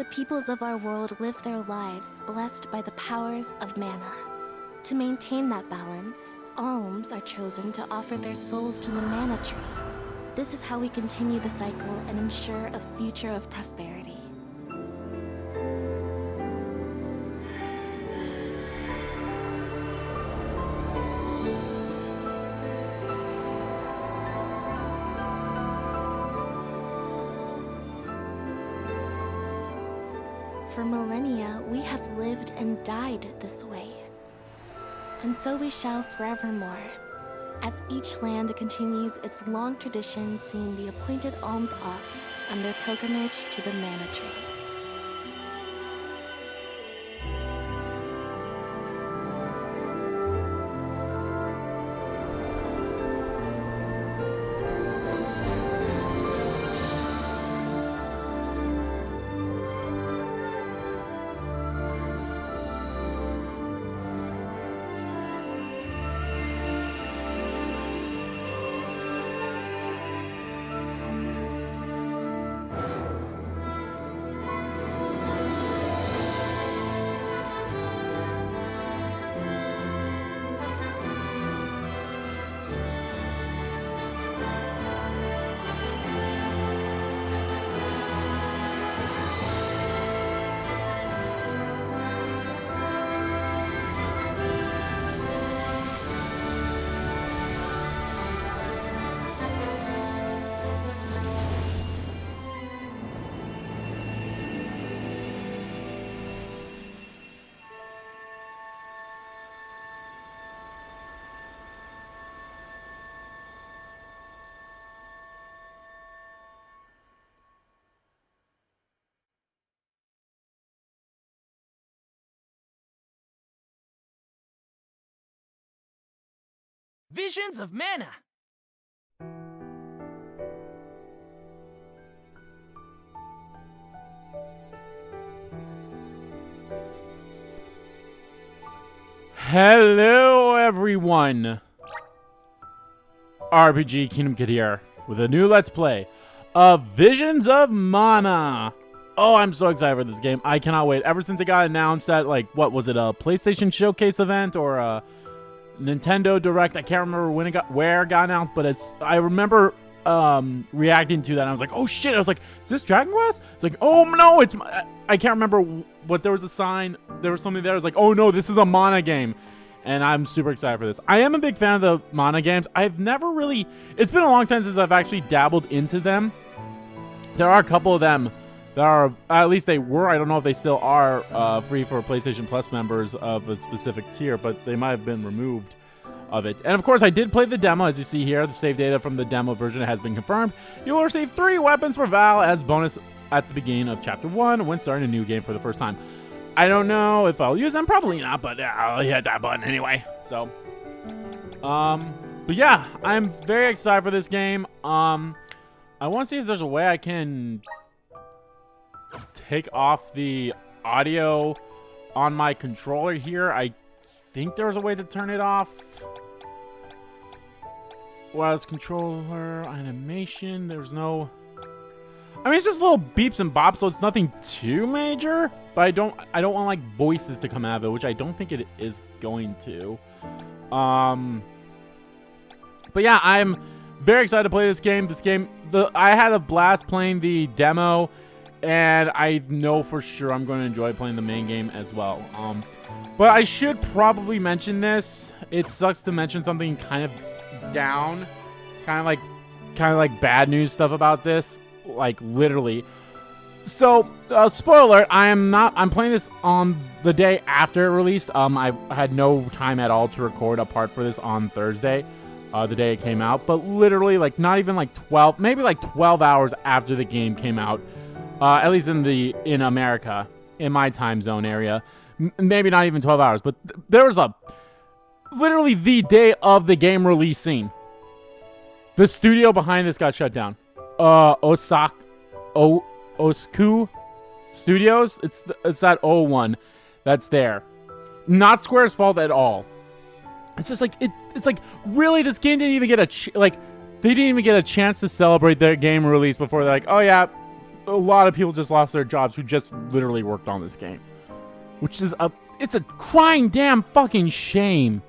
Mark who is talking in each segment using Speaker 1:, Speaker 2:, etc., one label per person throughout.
Speaker 1: The peoples of our world live their lives blessed by the powers of mana. To maintain that balance, Alms are chosen to offer their souls to the mana tree. This is how we continue the cycle and ensure a future of prosperity. For millennia, we have lived and died this way. And so we shall forevermore, as each land continues its long tradition seeing the appointed alms off on their pilgrimage to the mana tree.
Speaker 2: Visions of Mana!
Speaker 3: Hello everyone! RPG Kingdom Kid here with a new Let's Play of Visions of Mana! Oh, I'm so excited for this game. I cannot wait. Ever since it got announced at, like, what was it, a PlayStation Showcase event or a Nintendo Direct? I can't remember when where it got announced, but I remember reacting to that and I was like, oh shit. I was like, is this Dragon Quest? It's like, oh no, I can't remember what. There was a sign, there was something there. I was like, oh no, this is a Mana game. And I'm super excited for this. I am a big fan of the Mana games. I've never really, it's been a long time since I've actually dabbled into them. There are a couple of them that are, at least they were, I don't know if they still are, free for PlayStation Plus members of a specific tier, but they might have been removed of it. And of course, I did play the demo. As you see here, the save data from the demo version has been confirmed. You will receive 3 weapons for Val as bonus at the beginning of Chapter 1 when starting a new game for the first time. I don't know if I'll use them, probably not, but I'll hit that button anyway. So, but yeah, I'm very excited for this game. I want to see if there's a way I can take off the audio on my controller here. I think there's a way to turn it off. Was controller animation, there's no, I mean, it's just little beeps and bops, so it's nothing too major, but I don't want like voices to come out of it, which I don't think it is going to. But yeah, I'm very excited to play this game. I had a blast playing the demo, and I know for sure I'm going to enjoy playing the main game as well. But I should probably mention this. It sucks to mention something kind of down, kind of like bad news stuff about this, like literally. So, spoiler alert, I'm playing this on the day after it released. I had no time at all to record apart for this on Thursday, the day it came out, but literally like not even like 12, maybe like 12 hours after the game came out. At least in America, in my time zone area. Maybe not even 12 hours, but there was literally the day of the game releasing, the studio behind this got shut down. Osku Studios. It's that O one that's there. Not Square's fault at all. It's just like it's like really this game didn't even get they didn't even get a chance to celebrate their game release before they're like, oh yeah, a lot of people just lost their jobs who just literally worked on this game, which is it's a crying damn fucking shame.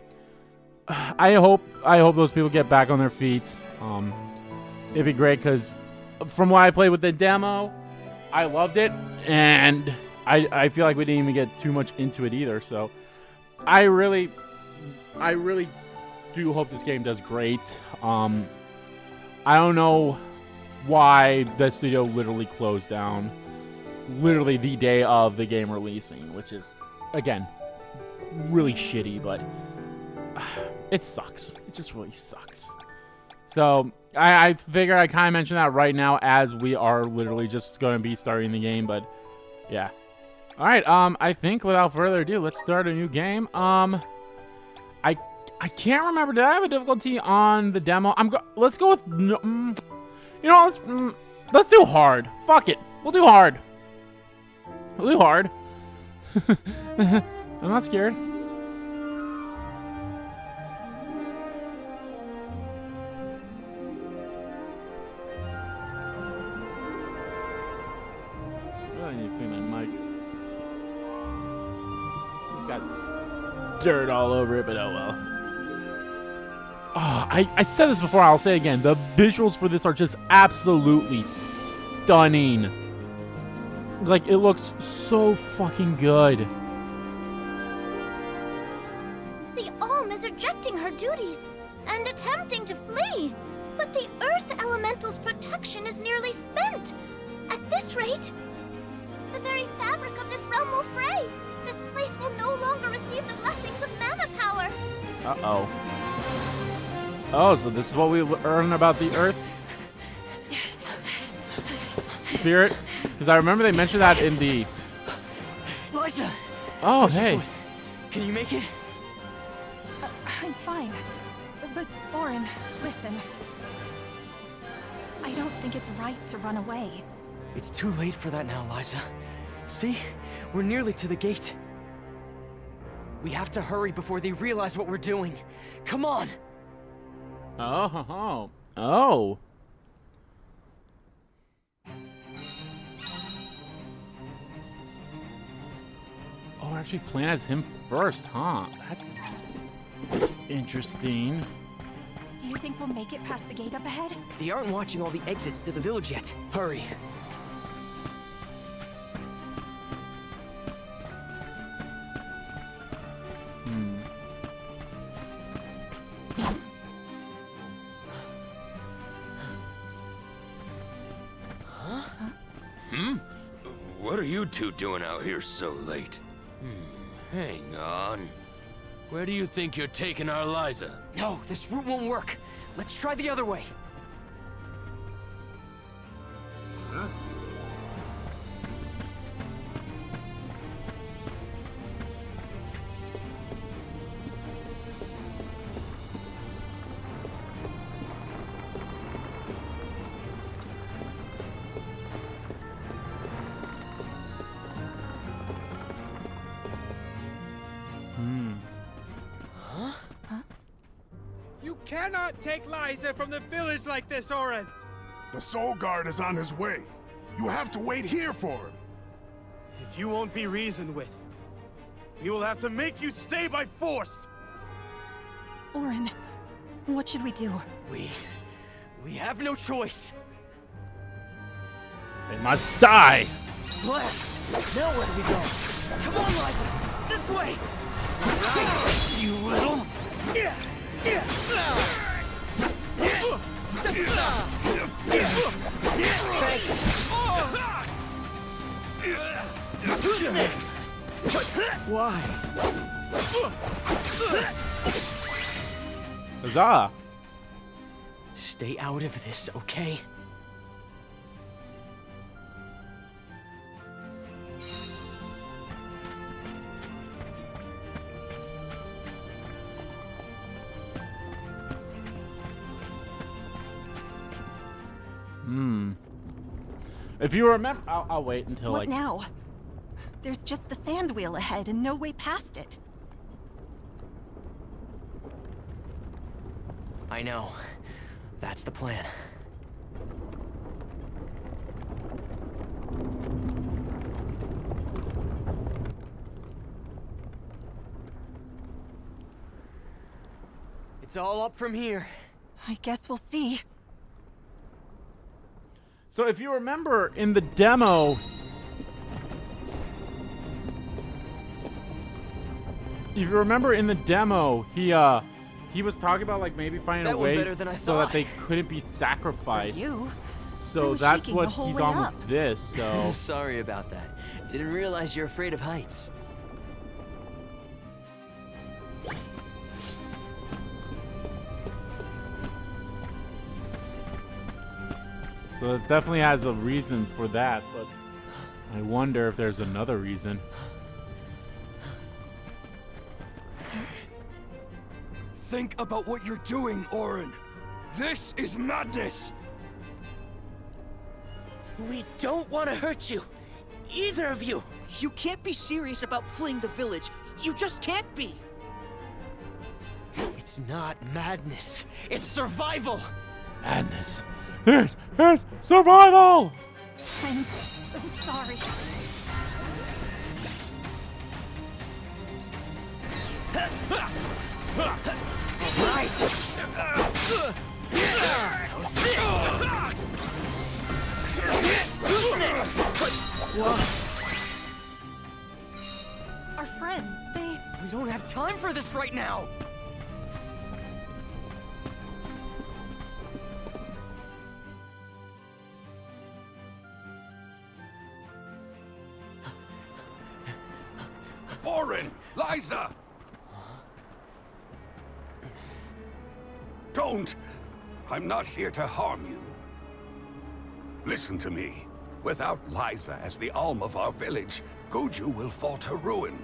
Speaker 3: I hope those people get back on their feet. It'd be great because from what I played with the demo, I loved it, and I feel like we didn't even get too much into it either. So I really do hope this game does great. I don't know why the studio literally closed down literally the day of the game releasing, which is, again, really shitty, but it sucks. It just really sucks. So I figure I kind of mention that right now as we are literally just going to be starting the game, but yeah. All right, I think without further ado, let's start a new game. I can't remember. Did I have a difficulty on the demo? Let's go with you know, let's do hard. Fuck it. We'll do hard. We'll do hard. I'm not scared. I need to clean my mic. It's got dirt all over it, but oh well. Oh, I said this before, I'll say it again. The visuals for this are just absolutely stunning. Like, it looks so fucking good.
Speaker 1: The Alm is rejecting her duties and attempting to flee. But the Earth Elemental's protection is nearly spent. At this rate, the very fabric of this realm will fray. This place will no longer receive the blessings of mana power.
Speaker 3: Uh-oh. Oh, so this is what we learn about the Earth Spirit? Because I remember they mentioned that in the...
Speaker 2: Liza!
Speaker 3: Oh, hey.
Speaker 2: Can you make it?
Speaker 4: I'm fine. But, Orin, listen. I don't think it's right to run away.
Speaker 2: It's too late for that now, Liza. See? We're nearly to the gate. We have to hurry before they realize what we're doing. Come on!
Speaker 3: Oh. Oh. Oh, we're actually playing as him first, huh? That's interesting.
Speaker 4: Do you think we'll make it past the gate up ahead?
Speaker 2: They aren't watching all the exits to the village yet. Hurry.
Speaker 5: What are you two doing out here so late? Hang on. Where do you think you're taking our Liza?
Speaker 2: No, this route won't work. Let's try the other way.
Speaker 6: You cannot take Liza from the village like this, Orin!
Speaker 7: The Soul Guard is on his way. You have to wait here for him.
Speaker 6: If you won't be reasoned with, he will have to make you stay by force!
Speaker 4: Orin, what should we do?
Speaker 2: We have no choice.
Speaker 3: They must die.
Speaker 2: Blast! Now where do we go? Come on, Liza! This way! Right, you little... Step aside! Thanks! Who's next? Why?
Speaker 3: Huzzah.
Speaker 2: Stay out of this, okay?
Speaker 3: If you remember, I'll wait until
Speaker 4: What now? There's just the sand wheel ahead and no way past it.
Speaker 2: I know. That's the plan. It's all up from here.
Speaker 4: I guess we'll see.
Speaker 3: So if you remember in the demo, he was talking about like maybe finding
Speaker 2: That
Speaker 3: a
Speaker 2: went
Speaker 3: way
Speaker 2: better than I
Speaker 3: so that
Speaker 2: thought.
Speaker 3: they couldn't be sacrificed.
Speaker 4: You? I
Speaker 3: So
Speaker 4: was
Speaker 3: that's
Speaker 4: shaking
Speaker 3: what
Speaker 4: the whole
Speaker 3: he's
Speaker 4: way
Speaker 3: on
Speaker 4: up.
Speaker 3: with this. So
Speaker 2: Sorry about that. Didn't realize you're afraid of heights.
Speaker 3: So it definitely has a reason for that, but I wonder if there's another reason.
Speaker 5: Think about what you're doing, Orin. This is madness.
Speaker 8: We don't want to hurt you. Either of you. You can't be serious about fleeing the village. You just can't be.
Speaker 2: It's not madness. It's survival.
Speaker 3: Madness. There's survival!
Speaker 4: I'm so sorry.
Speaker 2: Right. How's this? Who's next?
Speaker 4: Our friends, they...
Speaker 2: We don't have time for this right now.
Speaker 7: Orin! Liza! Don't! I'm not here to harm you. Listen to me. Without Liza as the Alm of our village, Guju will fall to ruin.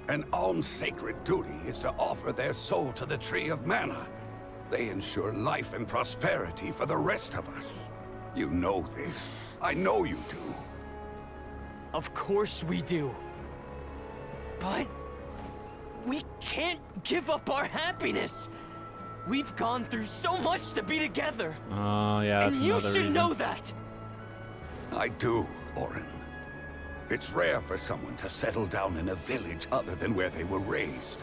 Speaker 7: An Alm's sacred duty is to offer their soul to the Tree of Mana. They ensure life and prosperity for the rest of us. You know this. I know you do.
Speaker 2: Of course we do. But we can't give up our happiness. We've gone through so much to be together.
Speaker 3: Oh, yeah, that's
Speaker 2: And you
Speaker 3: another
Speaker 2: should
Speaker 3: reason.
Speaker 2: know that.
Speaker 7: I do, Orin. It's rare for someone to settle down in a village other than where they were raised.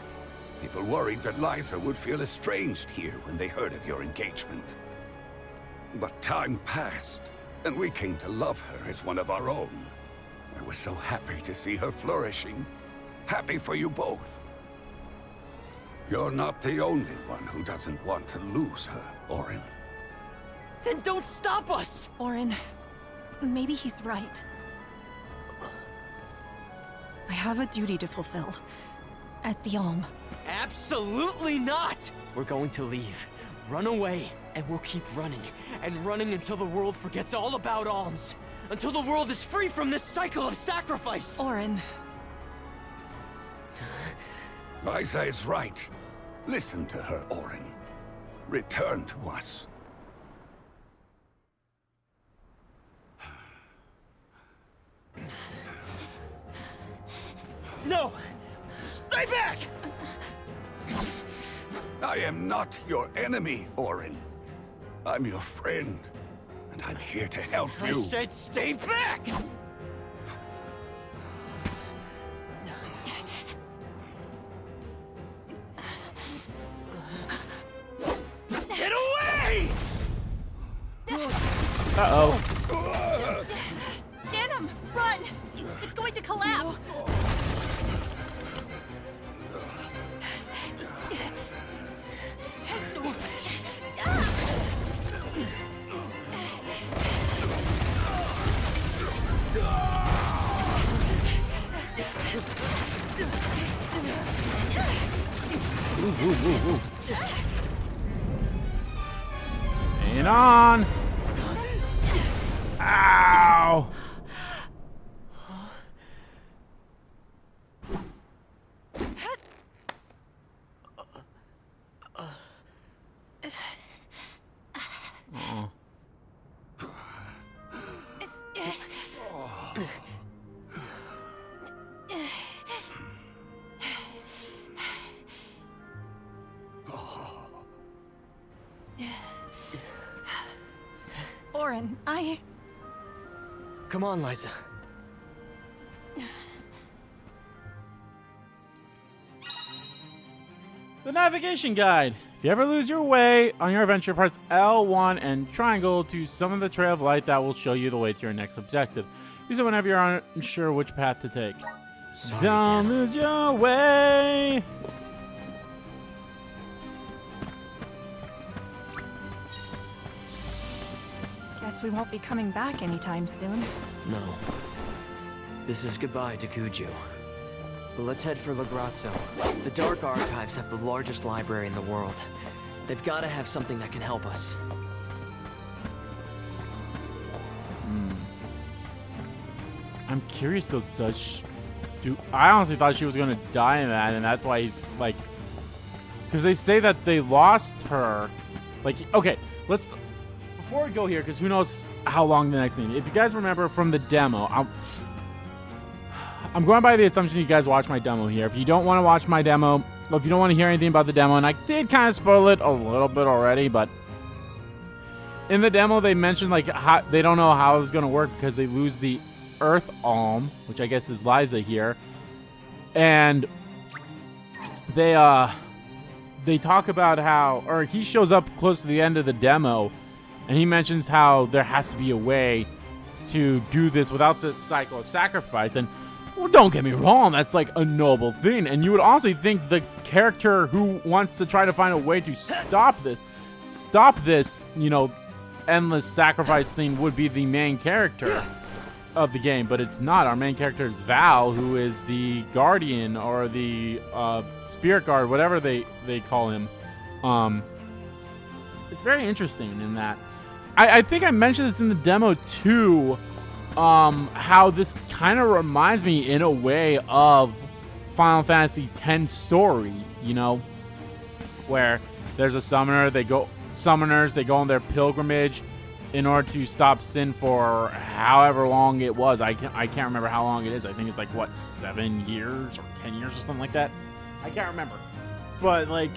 Speaker 7: People worried that Liza would feel estranged here when they heard of your engagement. But time passed, and we came to love her as one of our own. I was so happy to see her flourishing. Happy for you both. You're not the only one who doesn't want to lose her, Orin.
Speaker 2: Then don't stop us.
Speaker 4: Orin, maybe he's right. I have a duty to fulfill. As the Alm.
Speaker 2: Absolutely not. We're going to leave. Run away, and we'll keep running. And running until the world forgets all about Alms. Until the world is free from this cycle of sacrifice.
Speaker 4: Orin.
Speaker 7: Liza is right. Listen to her, Orin. Return to us.
Speaker 2: No! Stay back!
Speaker 7: I am not your enemy, Orin. I'm your friend, and I'm here to help
Speaker 2: I
Speaker 7: you.
Speaker 2: said stay back! Get away!
Speaker 3: Uh-oh.
Speaker 4: Denim, run! It's going to collapse!
Speaker 3: Hang on. Ow. Oh.
Speaker 4: Orin,
Speaker 2: Come on, Liza.
Speaker 3: The navigation guide. If you ever lose your way on your adventure, press L1 and triangle to summon the trail of light that will show you the way to your next objective. Use it whenever you're unsure which path to take.
Speaker 2: Sorry,
Speaker 3: Don't
Speaker 2: Dana.
Speaker 3: lose your way.
Speaker 4: Guess we won't be coming back anytime soon.
Speaker 2: No. This is goodbye to Kuju. But let's head for Lagrazzo. The Dark Archives have the largest library in the world. They've got to have something that can help us.
Speaker 3: I'm curious though, I honestly thought she was gonna die in that, and that's why he's like, because they say that they lost her. Like, okay, before we go here, because who knows how long the next thing. If you guys remember from the demo, I'm going by the assumption you guys watch my demo here. If you don't want to watch my demo, if you don't want to hear anything about the demo, and I did kind of spoil it a little bit already, but in the demo they mentioned like how they don't know how it's gonna work because they lose the Earth Alm, which I guess is Liza here, and they talk about how, or he shows up close to the end of the demo, and he mentions how there has to be a way to do this without the cycle of sacrifice. And well, don't get me wrong, that's like a noble thing, and you would also think the character who wants to try to find a way to stop this, you know, endless sacrifice thing would be the main character of the game, but it's not. Our main character is Val, who is the guardian or the spirit guard, whatever they call him. It's very interesting in that. I think I mentioned this in the demo too, how this kind of reminds me in a way of Final Fantasy X story, you know, where there's a summoner, they go on their pilgrimage in order to stop sin for however long it was. I can't remember how long it is. I think it's like, what, 7 years or 10 years or something like that? I can't remember. But like,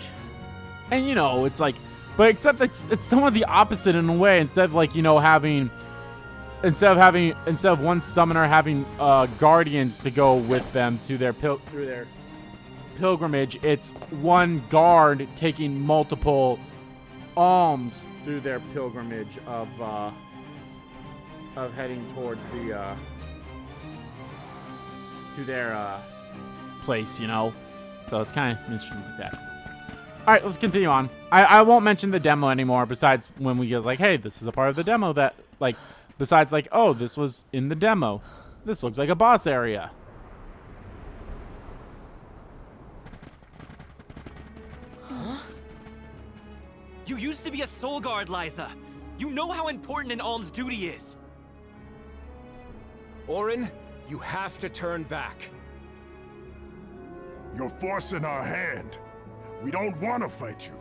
Speaker 3: and you know, it's like, but except it's somewhat the opposite in a way. Instead of like, you know, instead of one summoner having guardians to go with them to their through their pilgrimage, it's one guard taking multiple alms through their pilgrimage of heading towards the to their place, you know. So it's kind of interesting like that. All right, let's continue on. I won't mention the demo anymore. Besides when we get like, hey, this is a part of the demo that like. Besides like, oh, this was in the demo. This looks like a boss area.
Speaker 2: You used to be a soul guard, Liza. You know how important an alms duty is.
Speaker 9: Orin, you have to turn back.
Speaker 10: You're forcing our hand. We don't want to fight you,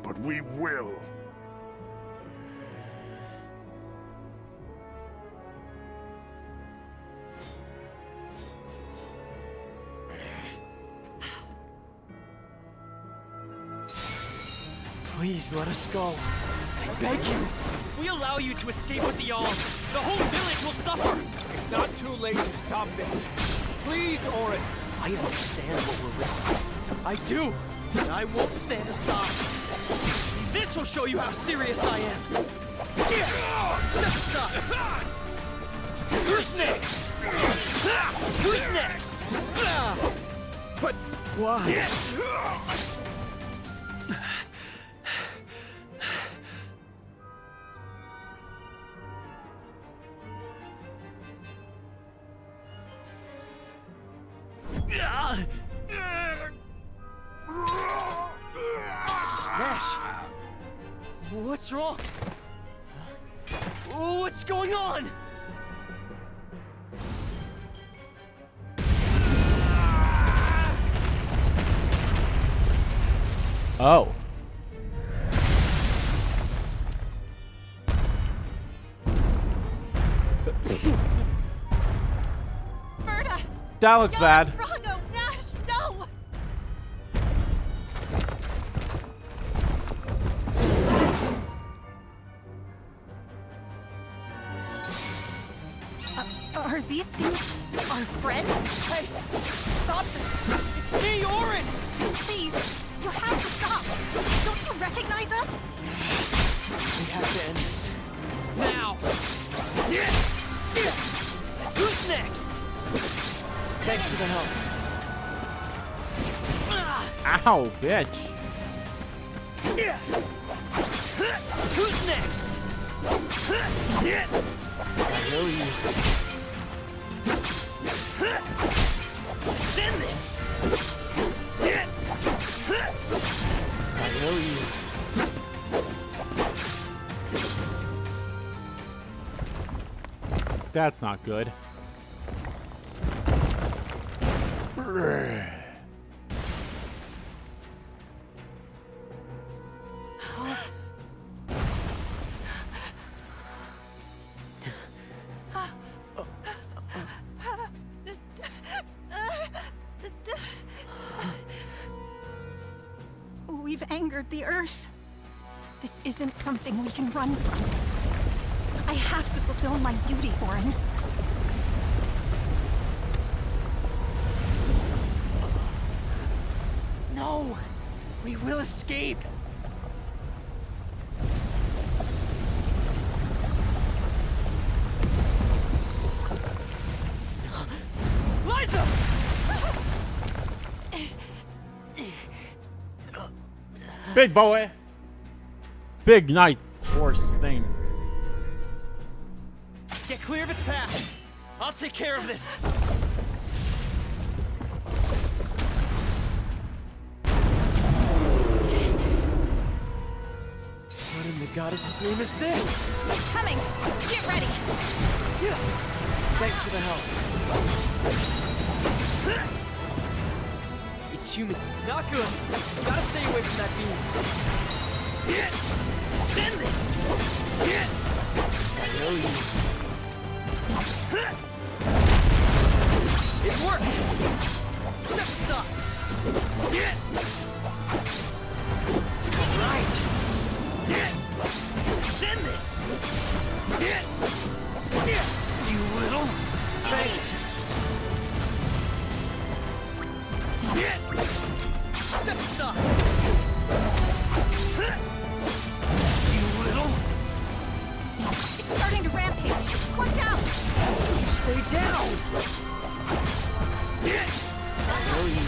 Speaker 10: but we will.
Speaker 2: Please let us go. I beg you. If we allow you to escape with the alms, the whole village will suffer.
Speaker 9: It's not too late to stop this. Please, Orin.
Speaker 2: I understand what we're risking. I do, and I won't stand aside. This will show you how serious I am. Step aside. Who's next? Who's next?
Speaker 9: But why?
Speaker 2: Nash, what's wrong? What's going on?
Speaker 3: Oh.
Speaker 4: Berta!
Speaker 3: That looks bad.
Speaker 4: Rago! Nash! No! Are these things our friends?
Speaker 2: Hey, stop this! It's me, Orin!
Speaker 4: Please, You have to stop! Don't you recognize us?
Speaker 2: We have to end this. Now! Who's next? Thanks for the help.
Speaker 3: Ow, bitch.
Speaker 2: Who's next? I know you. Send this! I know you.
Speaker 3: That's not good.
Speaker 4: We've angered the Earth. This isn't something we can run from. I have to fulfill my duty, Orin.
Speaker 2: No! We will escape! Liza!
Speaker 3: Big boy. Big night horse thing.
Speaker 2: Get clear of its path! I'll take care of this! What in the goddess's name is this?
Speaker 4: It's coming! Get ready!
Speaker 2: Thanks for the help. It's human. Not good. Gotta stay away from that beam. Send this! I know you. It worked! Step aside! Right! Send this! You little... Thanks! Step aside! You little...
Speaker 4: It's starting to rampage! Watch out!
Speaker 2: You stay down! I know you.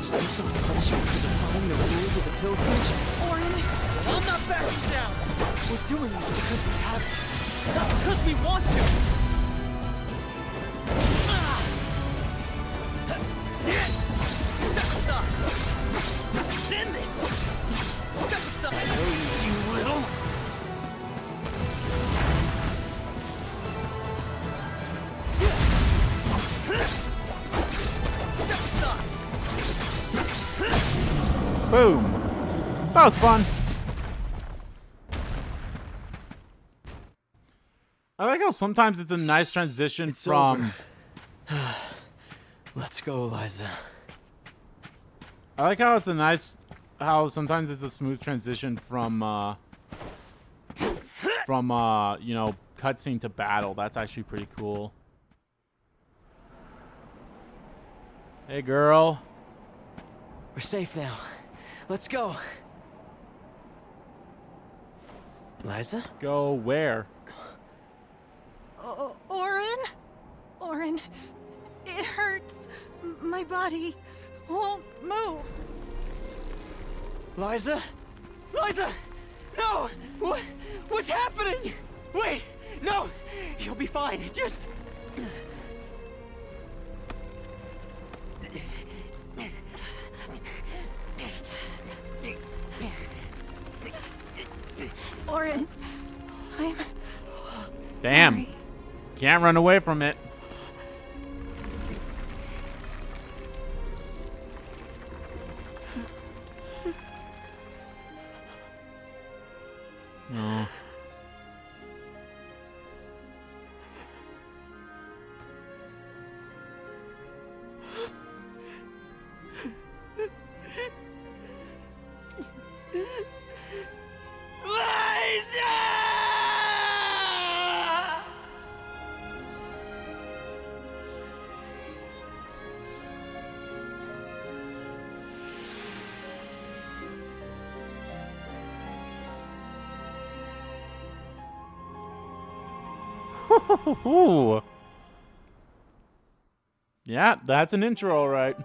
Speaker 2: Is this some punishment for defying the rules of the pilgrimage?
Speaker 4: Orin,
Speaker 2: I'm not backing down! We're doing this because we have to, not because we want to! Step aside! Send this! Step aside! You little... Step aside!
Speaker 3: Boom. That was fun. I like how sometimes it's a nice transition
Speaker 2: It's
Speaker 3: from...
Speaker 2: over. Let's go, Liza.
Speaker 3: I like how it's a nice... How sometimes it's a smooth transition from, you know, cutscene to battle. That's actually pretty cool. Hey, girl.
Speaker 2: We're safe now. Let's go. Liza?
Speaker 3: Go where?
Speaker 4: Orin? Orin, it hurts. My body won't move.
Speaker 2: Liza? Liza! No! What's happening? Wait! No! You'll be fine. Just...
Speaker 4: Orin, I'm
Speaker 3: Damn.
Speaker 4: sorry.
Speaker 3: Can't run away from it. No. Ooh. Yeah, that's an intro, all right.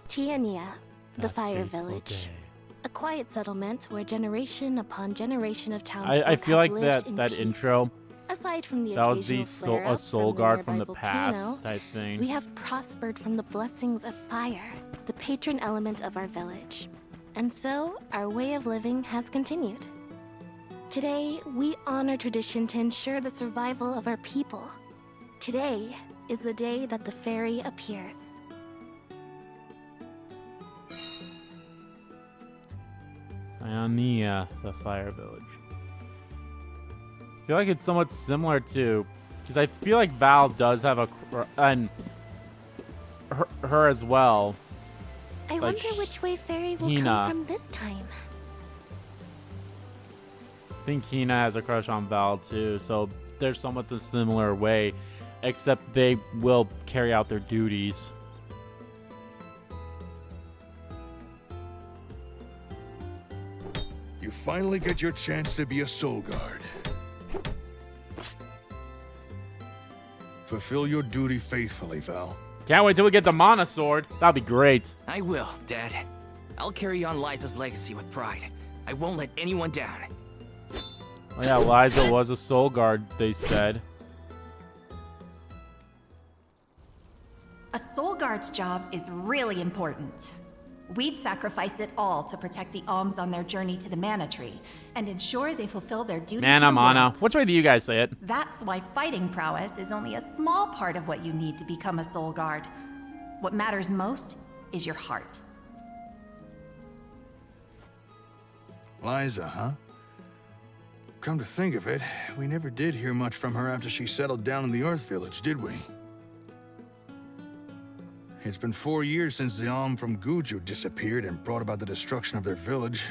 Speaker 1: Tiania, the
Speaker 3: That
Speaker 1: Fire
Speaker 3: fateful
Speaker 1: Village.
Speaker 3: day.
Speaker 1: A quiet settlement where generation upon generation of
Speaker 3: I
Speaker 1: townsfolk
Speaker 3: feel
Speaker 1: have
Speaker 3: like
Speaker 1: lived
Speaker 3: that
Speaker 1: in
Speaker 3: that
Speaker 1: peace.
Speaker 3: intro,
Speaker 1: Aside from the
Speaker 3: that was
Speaker 1: occasional
Speaker 3: the
Speaker 1: flare-up
Speaker 3: a soul
Speaker 1: from the
Speaker 3: guard from
Speaker 1: nearby
Speaker 3: the
Speaker 1: volcano,
Speaker 3: past type thing.
Speaker 1: we have prospered from the blessings of fire, the patron element of our village. And so, our way of living has continued. Today, we honor tradition to ensure the survival of our people. Today is the day that the fairy appears.
Speaker 3: Tiania, the Fire Village. I feel like it's somewhat similar to, because I feel like Val does have and her as well.
Speaker 1: I
Speaker 3: Like
Speaker 1: wonder which way fairy will
Speaker 3: Hina.
Speaker 1: come from this time.
Speaker 3: I think Hina has a crush on Val too, so they're somewhat the similar way, except they will carry out their duties.
Speaker 10: You finally get your chance to be a soul guard. Fulfill your duty faithfully, Val.
Speaker 3: Can't wait till we get the Mana Sword. That'd be great.
Speaker 8: I will, Dad. I'll carry on Liza's legacy with pride. I won't let anyone down.
Speaker 3: Oh yeah, Liza was a soul guard, they said.
Speaker 11: A soul guard's job is really important. We'd sacrifice it all to protect the Alms on their journey to the Mana Tree and ensure they fulfill their duty to the
Speaker 3: Mana.
Speaker 11: world.
Speaker 3: Which way do you guys say it?
Speaker 11: That's why fighting prowess is only a small part of what you need to become a soul guard. What matters most is your heart.
Speaker 10: Liza, huh? Come to think of it, we never did hear much from her after she settled down in the Earth Village, did we? It's been 4 years since the Alm from Guju disappeared and brought about the destruction of their village.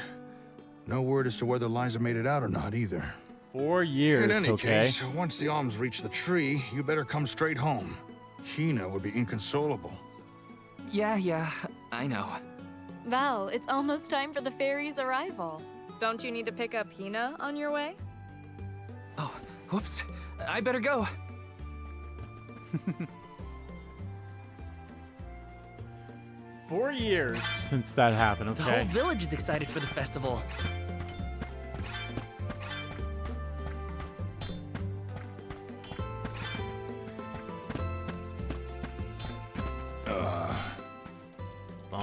Speaker 10: No word as to whether Liza made it out or not, either.
Speaker 3: 4 years,
Speaker 10: In any
Speaker 3: okay.
Speaker 10: case, once the Alms reach the tree, you better come straight home. Hina would be inconsolable.
Speaker 8: Yeah, I know.
Speaker 12: Val, it's almost time for the fairy's arrival. Don't you need to pick up Hina on your way?
Speaker 8: Oh, whoops. I better go.
Speaker 3: 4 years since that happened,
Speaker 8: The
Speaker 3: okay.
Speaker 8: whole village is excited for the festival.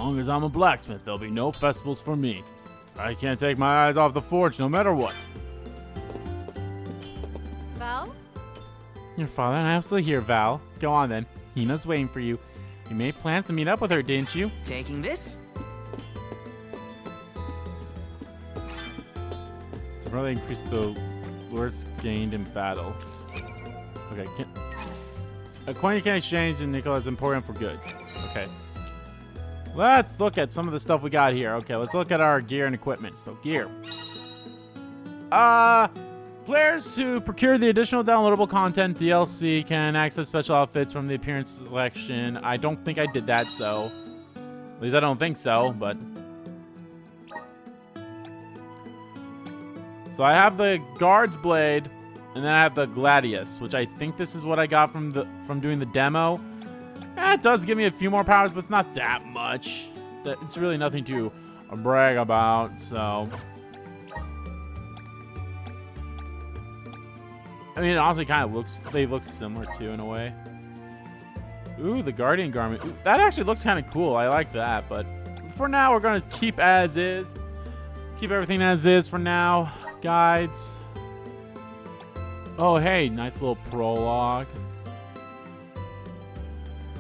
Speaker 3: long as I'm a blacksmith, there'll be no festivals for me. I can't take my eyes off the forge no matter what.
Speaker 12: Val?
Speaker 3: Your father and I are still here, Val. Go on then. Hina's waiting for you. You made plans to meet up with her, didn't you?
Speaker 8: Taking this?
Speaker 3: To really increase the lures gained in battle. Okay, a coin you can exchange in nickel is important for goods. Okay. Let's look at some of the stuff we got here. Okay, let's look at our gear and equipment. So, gear. Players who procure the additional downloadable content DLC can access special outfits from the appearance selection. I don't think I did that, so... At least I don't think so, but... So I have the Guard's Blade, and then I have the Gladius, which I think this is what I got from doing the demo. It does give me a few more powers, but it's not that much. It's really nothing to brag about, so... I mean, it honestly kind of looks... They look similar, too, in a way. Ooh, the Guardian Garment. Ooh, that actually looks kind of cool. I like that, but... For now, we're going to keep as is. Keep everything as is for now. Guides. Oh, hey. Nice little prologue.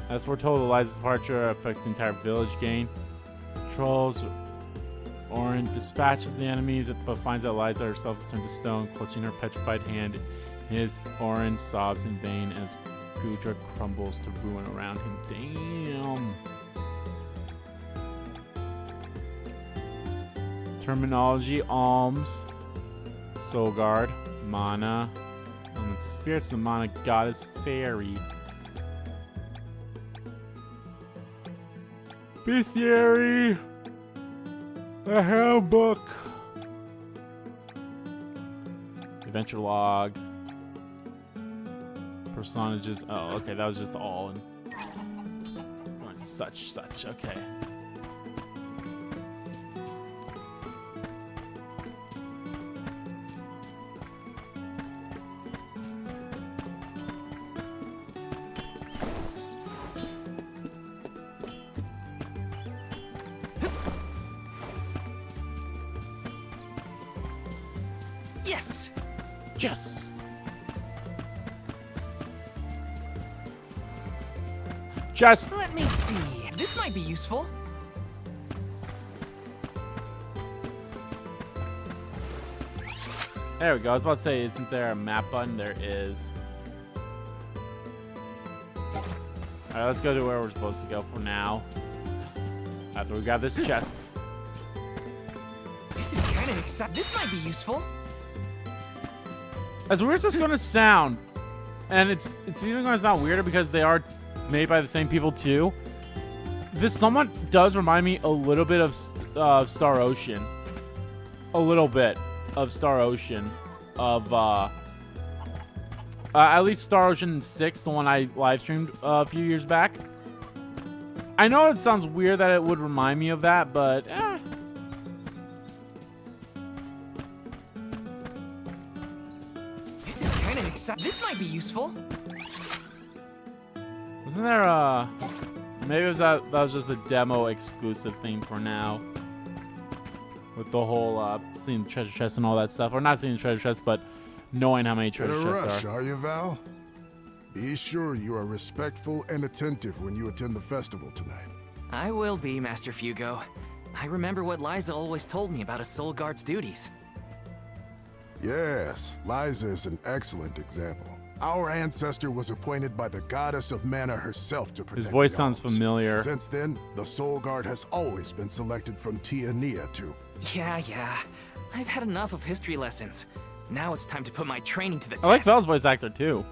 Speaker 3: As we're told, Eliza's departure affects the entire village gain. Trolls. Orin dispatches the enemies, but finds that Eliza herself is turned to stone, clutching her petrified hand. His Orin sobs in vain as Gudra crumbles to ruin around him. Damn. Terminology: Alms, Soul Guard, Mana, and the spirits of the Mana Goddess Fairy. Bestiary, a handbook, adventure log, personages. Oh, okay, that was just all in such. Okay.
Speaker 8: Yes!
Speaker 3: Yes! Just
Speaker 8: let me see. This might be useful.
Speaker 3: There we go. I was about to say, isn't there a map button? There is. Alright, let's go to where we're supposed to go for now. After we got this chest.
Speaker 8: This is kind of exciting. This might be useful.
Speaker 3: As weird as it's going to sound, and it's even going to sound weirder because they are made by the same people too. This somewhat does remind me a little bit of Star Ocean. A little bit of Star Ocean. Of, at least Star Ocean 6, the one I live streamed a few years back. I know it sounds weird that it would remind me of that, but
Speaker 8: This is kind of exciting. This might be useful.
Speaker 3: Wasn't there maybe it was that was just a demo exclusive thing for now. With the whole seeing the treasure chest and all that stuff. Or not seeing the treasure chest, but knowing how many treasure
Speaker 13: In a
Speaker 3: chests
Speaker 13: rush, are you, Val? Be sure you are respectful and attentive when you attend the festival tonight.
Speaker 8: I will be, Master Fugo. I remember what Liza always told me about a soul guard's duties.
Speaker 13: Yes, Liza is an excellent example. Our ancestor was appointed by the goddess of mana herself to protect
Speaker 3: His voice
Speaker 13: the
Speaker 3: sounds
Speaker 13: Alms.
Speaker 3: familiar.
Speaker 13: Since then, the Soul Guard has always been selected from Tia Nia to...
Speaker 8: Yeah. I've had enough of history lessons. Now it's time to put my training to the test.
Speaker 3: I like Val's voice actor too.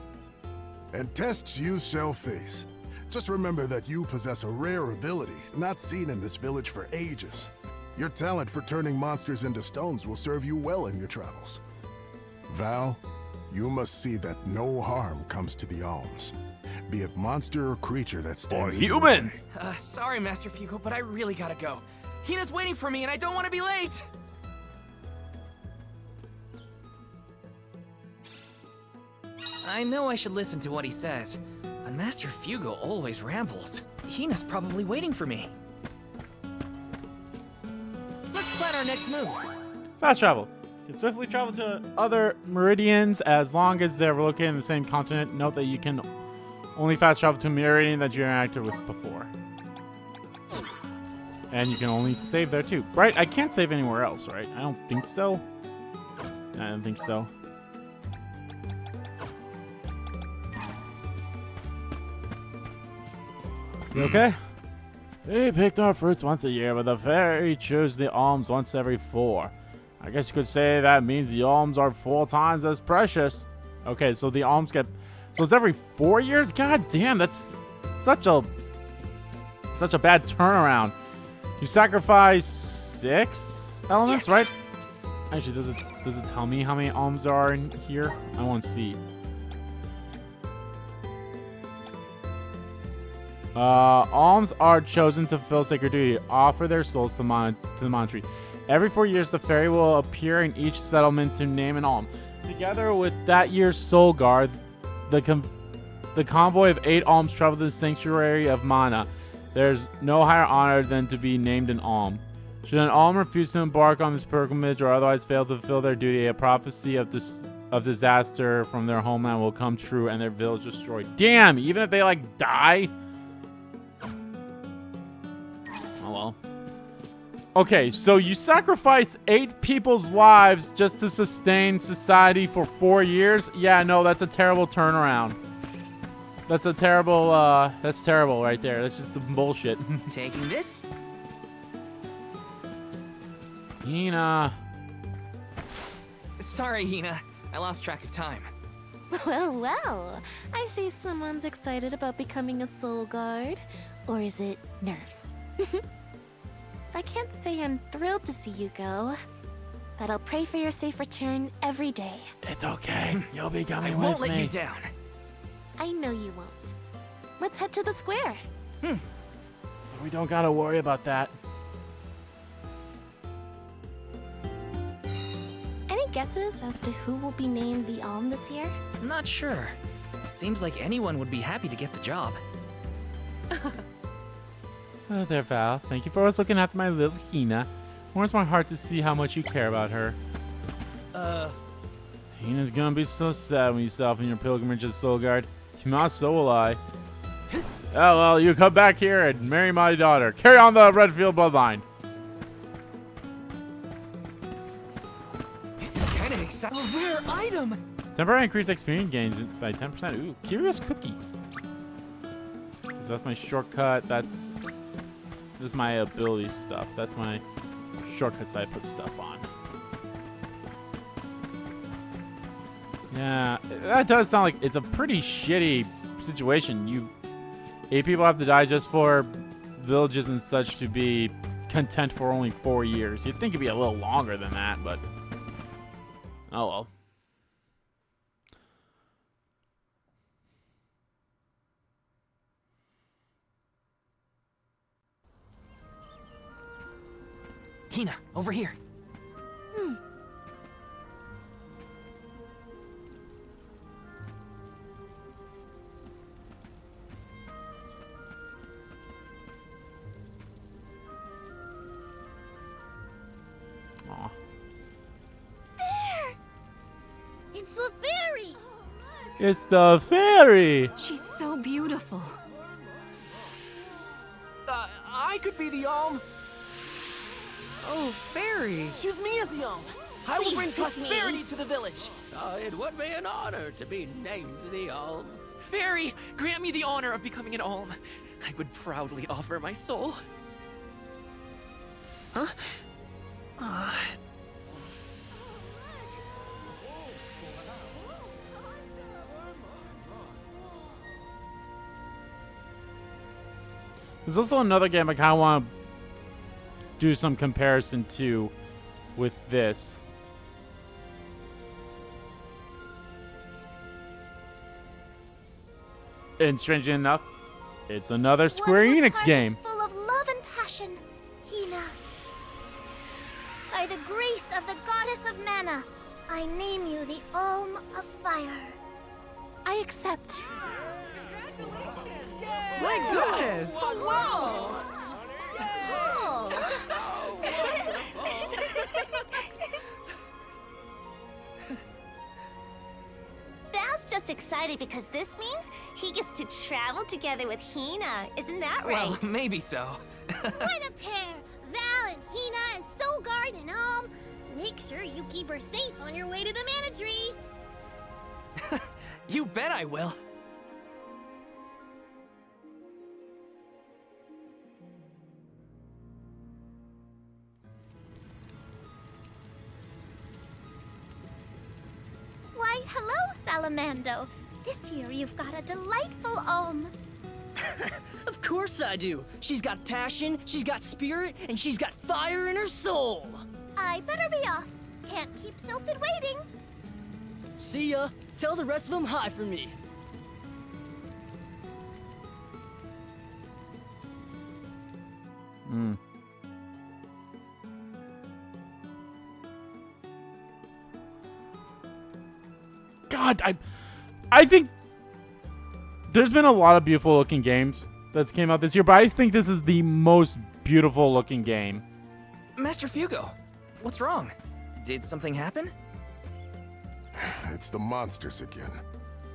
Speaker 13: And tests you shall face. Just remember that you possess a rare ability, not seen in this village for ages. Your talent for turning monsters into stones will serve you well in your travels. Val, you must see that no harm comes to the Alms. Be it monster or creature that stands in your way.
Speaker 8: Sorry, Master Fugo, but I really gotta go. Hina's waiting for me and I don't want to be late! I know I should listen to what he says, but Master Fugo always rambles. Hina's probably waiting for me. next move?
Speaker 3: Fast travel. You can swiftly travel to other meridians as long as they're located in the same continent. Note that you can only fast travel to a meridian that you interacted with before. And you can only save there too. Right? I can't save anywhere else, right? I don't think so. I don't think so. You okay? We picked our fruits once a year, but the fairy chose the alms once every 4. I guess you could say that means the alms are 4 times as precious. Okay, so the alms get... So it's every 4 years? God damn, that's such a bad turnaround. You sacrifice 6 elements, right? Actually, does it tell me how many alms are in here? I want to see. Alms are chosen to fulfill sacred duty. Offer their souls to the monastery. Every 4 years, the fairy will appear in each settlement to name an alm. Together with that year's soul guard, the convoy of 8 alms travel to the sanctuary of Mana. There's no higher honor than to be named an alm. Should an alm refuse to embark on this pilgrimage or otherwise fail to fulfill their duty, a prophecy of disaster from their homeland will come true and their village destroyed. Damn, even if they like die. Oh well. Okay, so you sacrifice 8 people's lives just to sustain society for 4 years? Yeah, no, that's a terrible turnaround. That's a terrible, that's terrible right there. That's just some bullshit.
Speaker 8: Taking this?
Speaker 3: Hina.
Speaker 8: Sorry, Hina. I lost track of time.
Speaker 1: Well, well. I see someone's excited about becoming a soul guard. Or is it nerves? I can't say I'm thrilled to see you go, but I'll pray for your safe return every day.
Speaker 3: It's okay. You'll be coming with
Speaker 8: me. I won't
Speaker 3: me.
Speaker 8: let you down.
Speaker 1: I know you won't. Let's head to the square.
Speaker 3: We don't gotta worry about that.
Speaker 1: Any guesses as to who will be named the Alm this year?
Speaker 8: Not sure. Seems like anyone would be happy to get the job.
Speaker 3: Oh there, Val. Thank you for always looking after my little Hina. Warms my heart to see how much you care about her. Hina's gonna be so sad when you set off on your pilgrimage as Soul Guard. If not, so will I. Oh, well, you come back here and marry my daughter. Carry on the Redfield bloodline.
Speaker 8: This is kind of exciting. A rare item!
Speaker 3: Temporary increased experience gains by 10%. Ooh, curious cookie. So that's my shortcut. This is my ability stuff. That's my shortcuts I put stuff on. Yeah, that does sound like it's a pretty shitty situation. 8 people have to die just for villages and such to be content for only 4 years. You'd think it'd be a little longer than that, but oh well.
Speaker 8: Hina, over here.
Speaker 3: Aw.
Speaker 1: There! It's the fairy!
Speaker 3: It's the fairy!
Speaker 4: She's so beautiful.
Speaker 8: I could be the Alm.
Speaker 14: Oh, fairy.
Speaker 8: Choose me as the Alm. I will bring prosperity to the village.
Speaker 14: It would be an honor to be named the Alm.
Speaker 8: Fairy, grant me the honor of becoming an Alm. I would proudly offer my soul. Huh?
Speaker 3: There's also another game I kind of want to do some comparison to with this. And strangely enough, it's another Square Enix game.
Speaker 1: Full of love and passion, Hina. By the grace of the goddess of mana, I name you the Alm of Fire. I accept.
Speaker 14: My goodness!
Speaker 8: Whoa!
Speaker 15: Val's just excited because this means he gets to travel together with Hina. Isn't that right?
Speaker 16: Well, maybe so.
Speaker 17: What a pair! Val and Hina and Soulguard and Alm. Make sure you keep her safe on your way to the Mana Tree.
Speaker 16: You bet I will.
Speaker 17: Why, hello, Salamando. This year you've got a delightful Alm.
Speaker 8: Of course I do. She's got passion, she's got spirit, and she's got fire in her soul.
Speaker 17: I better be off. Can't keep Sylphid waiting.
Speaker 8: See ya. Tell the rest of them hi for me.
Speaker 3: God, I think there's been a lot of beautiful looking games that's came out this year, but I think this is the most beautiful looking game.
Speaker 16: Master Fugo, what's wrong? Did something happen?
Speaker 13: It's the monsters again.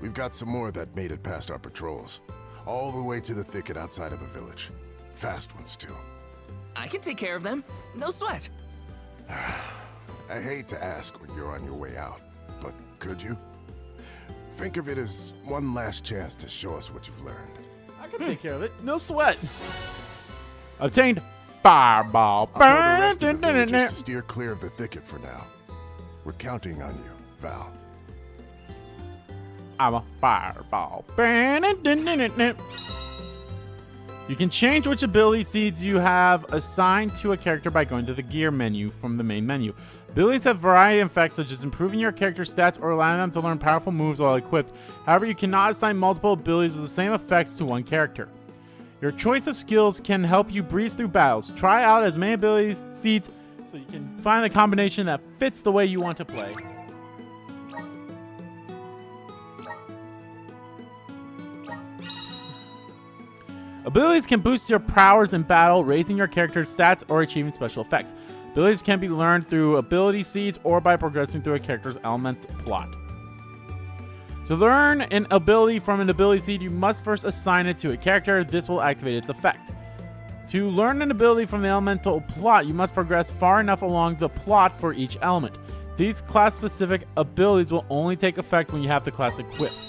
Speaker 13: We've got some more that made it past our patrols. All the way to the thicket outside of the village. Fast ones, too.
Speaker 16: I can take care of them. No sweat.
Speaker 13: I hate to ask when you're on your way out, but could you? Think of it as one last chance to show us what you've learned.
Speaker 3: I can take care of it. No sweat. Obtained fireball.
Speaker 13: I'll tell the rest of the villagers to steer clear of the thicket for now. We're counting on you, Val.
Speaker 3: I'm a fireball. You can change which ability seeds you have assigned to a character by going to the gear menu from the main menu. Abilities have variety of effects such as improving your character's stats or allowing them to learn powerful moves while equipped. However, you cannot assign multiple abilities with the same effects to one character. Your choice of skills can help you breeze through battles. Try out as many abilities seeds so you can find a combination that fits the way you want to play. Abilities can boost your powers in battle, raising your character's stats or achieving special effects. Abilities can be learned through ability seeds or by progressing through a character's element plot. To learn an ability from an ability seed, you must first assign it to a character. This will activate its effect. To learn an ability from the elemental plot, you must progress far enough along the plot for each element. These class-specific abilities will only take effect when you have the class equipped.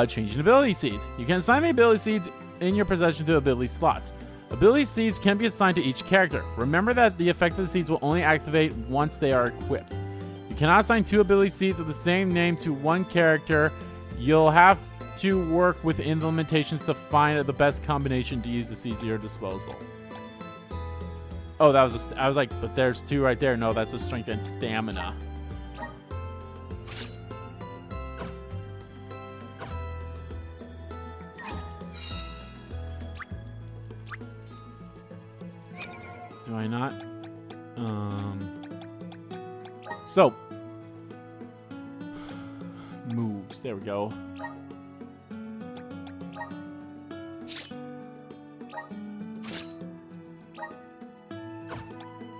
Speaker 3: Changing ability seeds. You can assign the ability seeds in your possession to ability slots. Ability seeds can be assigned to each character. Remember that the effect of the seeds will only activate once they are equipped. You cannot assign two ability seeds of the same name to one character. You'll have to work within the limitations to find the best combination to use the seeds at your disposal. Oh, that was I was like, but there's two right there. No, that's a strength and stamina. Do I not? So moves. There we go.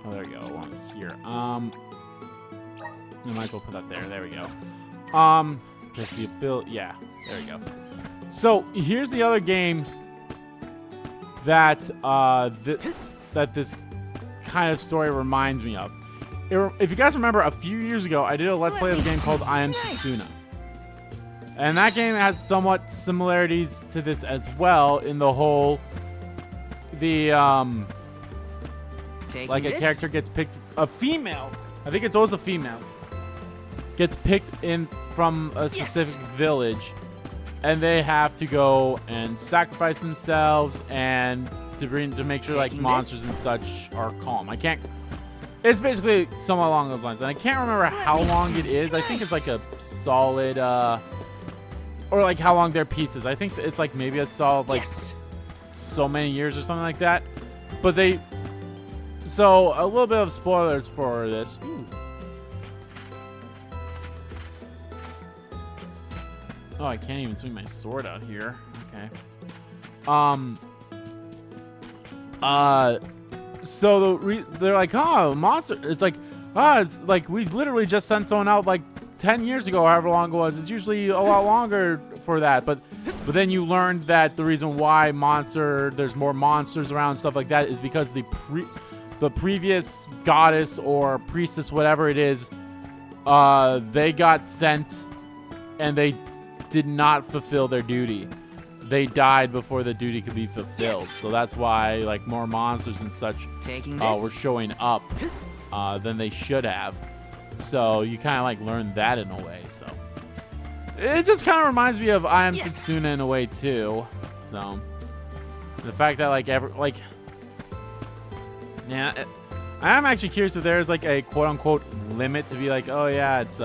Speaker 3: Oh, there we go. One here. I might as well put that there. There we go. There's the ability. Yeah, there we go. So here's the other game that that this kind of story reminds me of. If you guys remember, a few years ago, I did a Let's Play of a game called I Am Setsuna. And that game has somewhat similarities to this as well in the whole... like a character gets picked... A female, I think it's always a female, gets picked in from a specific village. And they have to go and sacrifice themselves and to make sure like monsters and such are calm. I can't... It's basically somewhat along those lines. And I can't remember how long it is. I think it's like a solid... or like how long their pieces. I think it's like maybe a solid like so many years or something like that. But they... So, a little bit of spoilers for this. Ooh. Oh, I can't even swing my sword out here. Okay. So they're like, oh, monster. It's like, it's like we literally just sent someone out like 10 years ago, however long it was. It's usually a lot longer for that. But then you learned that the reason why there's more monsters around and stuff like that is because the previous goddess or priestess, whatever it is, they got sent and they did not fulfill their duty. They died before the duty could be fulfilled. Yes. So that's why like more monsters and such were showing up than they should have. So you kind of like learn that in a way. So it just kind of reminds me of I Am Setsuna in a way too. So the fact that yeah, I am actually curious if there's like a quote unquote limit to be like, oh yeah, it's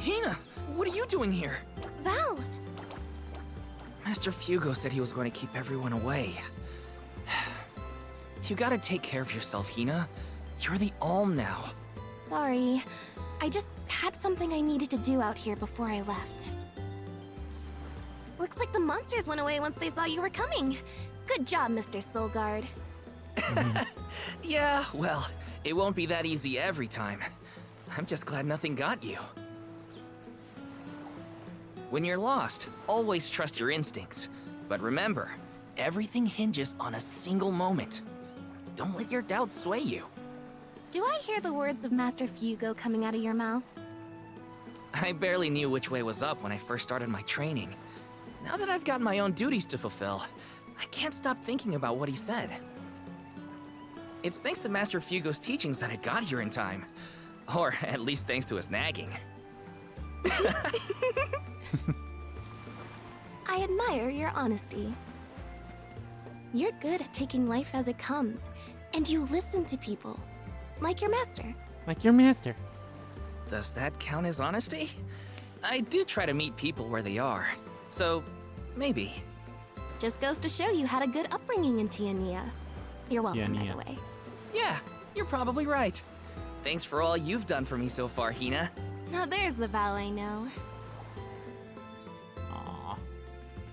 Speaker 16: Hina, what are you doing here?
Speaker 17: Val!
Speaker 16: Master Fugo said he was going to keep everyone away. You gotta take care of yourself, Hina. You're the Alm now.
Speaker 1: Sorry. I just had something I needed to do out here before I left. Looks like the monsters went away once they saw you were coming. Good job, Mr. Soulguard.
Speaker 16: Yeah, well, it won't be that easy every time. I'm just glad nothing got you. When you're lost, always trust your instincts. But remember, everything hinges on a single moment. Don't let your doubts sway you.
Speaker 1: Do I hear the words of Master Fugo coming out of your mouth?
Speaker 16: I barely knew which way was up when I first started my training. Now that I've got my own duties to fulfill, I can't stop thinking about what he said. It's thanks to Master Fugo's teachings that I got here in time. Or at least thanks to his nagging.
Speaker 1: I admire your honesty. You're good at taking life as it comes, and you listen to people, like your master.
Speaker 3: Like your master.
Speaker 16: Does that count as honesty? I do try to meet people where they are, so maybe.
Speaker 1: Just goes to show you had a good upbringing in Tiania. You're welcome, by the way.
Speaker 16: Yeah, you're probably right. Thanks for all you've done for me so far, Hina.
Speaker 1: Now there's the Val I know.
Speaker 3: Aww.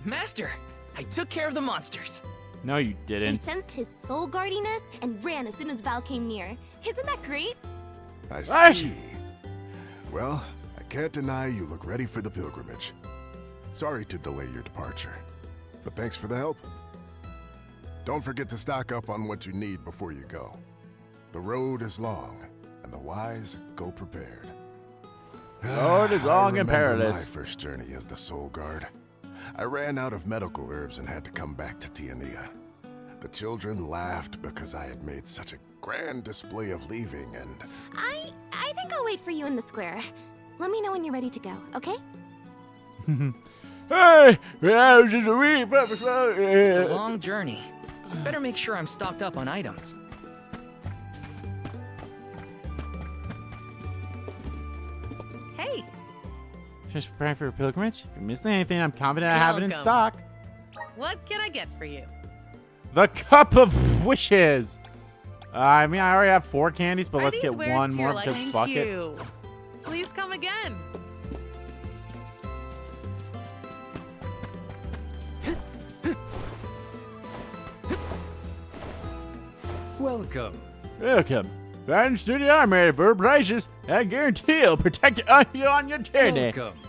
Speaker 16: Master, I took care of the monsters.
Speaker 3: No, you
Speaker 1: He
Speaker 3: didn't.
Speaker 1: sensed his soul guardiness and ran as soon as Val came near. Isn't that great?
Speaker 13: I see. Well, I can't deny you look ready for the pilgrimage. Sorry to delay your departure, but thanks for the help. Don't forget to stock up on what you need before you go. The road is long, and the wise go prepared.
Speaker 3: The road is long and
Speaker 13: I remember
Speaker 3: perilous.
Speaker 13: my first journey as the Soul Guard. I ran out of medical herbs and had to come back to Tiania. The children laughed because I had made such a grand display of leaving, and...
Speaker 1: I think I'll wait for you in the square. Let me know when you're ready to go, okay?
Speaker 3: Hey! I was just a wee
Speaker 16: It's a long journey. Better make sure I'm stocked up on items.
Speaker 18: Hey!
Speaker 3: Finish preparing for a pilgrimage? If you're missing anything, I'm confident I have it in
Speaker 18: Welcome.
Speaker 3: stock.
Speaker 18: What can I get for you?
Speaker 3: The Cup of Wishes! I mean, I already have 4 candies, but
Speaker 18: Are
Speaker 3: let's
Speaker 18: these
Speaker 3: get
Speaker 18: wares
Speaker 3: one
Speaker 18: to
Speaker 3: more
Speaker 18: your
Speaker 3: because
Speaker 18: liking?
Speaker 3: fuck
Speaker 18: Thank
Speaker 3: it.
Speaker 18: you. Please come again.
Speaker 19: Welcome.
Speaker 3: Welcome. Thanks to the army for prices, I guarantee it'll protect you on your journey.
Speaker 19: Welcome.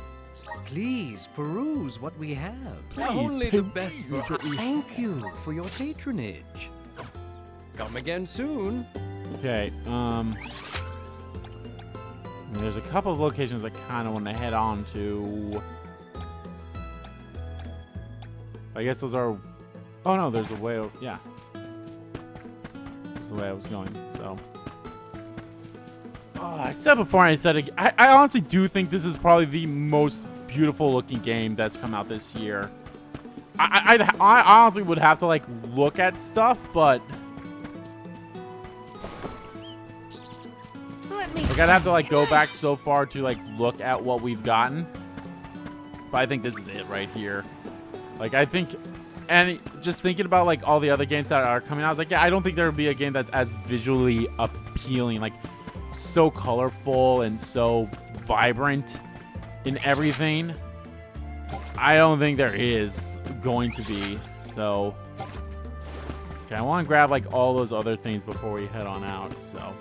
Speaker 19: Please peruse what we have.
Speaker 3: Please
Speaker 19: Only the best
Speaker 3: peruse
Speaker 19: for
Speaker 3: what we
Speaker 19: Thank you for your patronage. Come again soon.
Speaker 3: Okay, there's a couple of locations I kind of want to head on to. I guess those are... Oh no, there's a way... Yeah. This is the way I was going, so... I said before and I said it, I honestly do think this is probably the most beautiful looking game that's come out this year. I honestly would have to like look at stuff, but like I'd have to like go back so far to like look at what we've gotten. But I think this is it right here. Like I think, and just thinking about like all the other games that are coming out, I was like, yeah, I don't think there would be a game that's as visually appealing, like so colorful and so vibrant in everything. I don't think there is going to be. So, okay, I want to grab like all those other things before we head on out. So.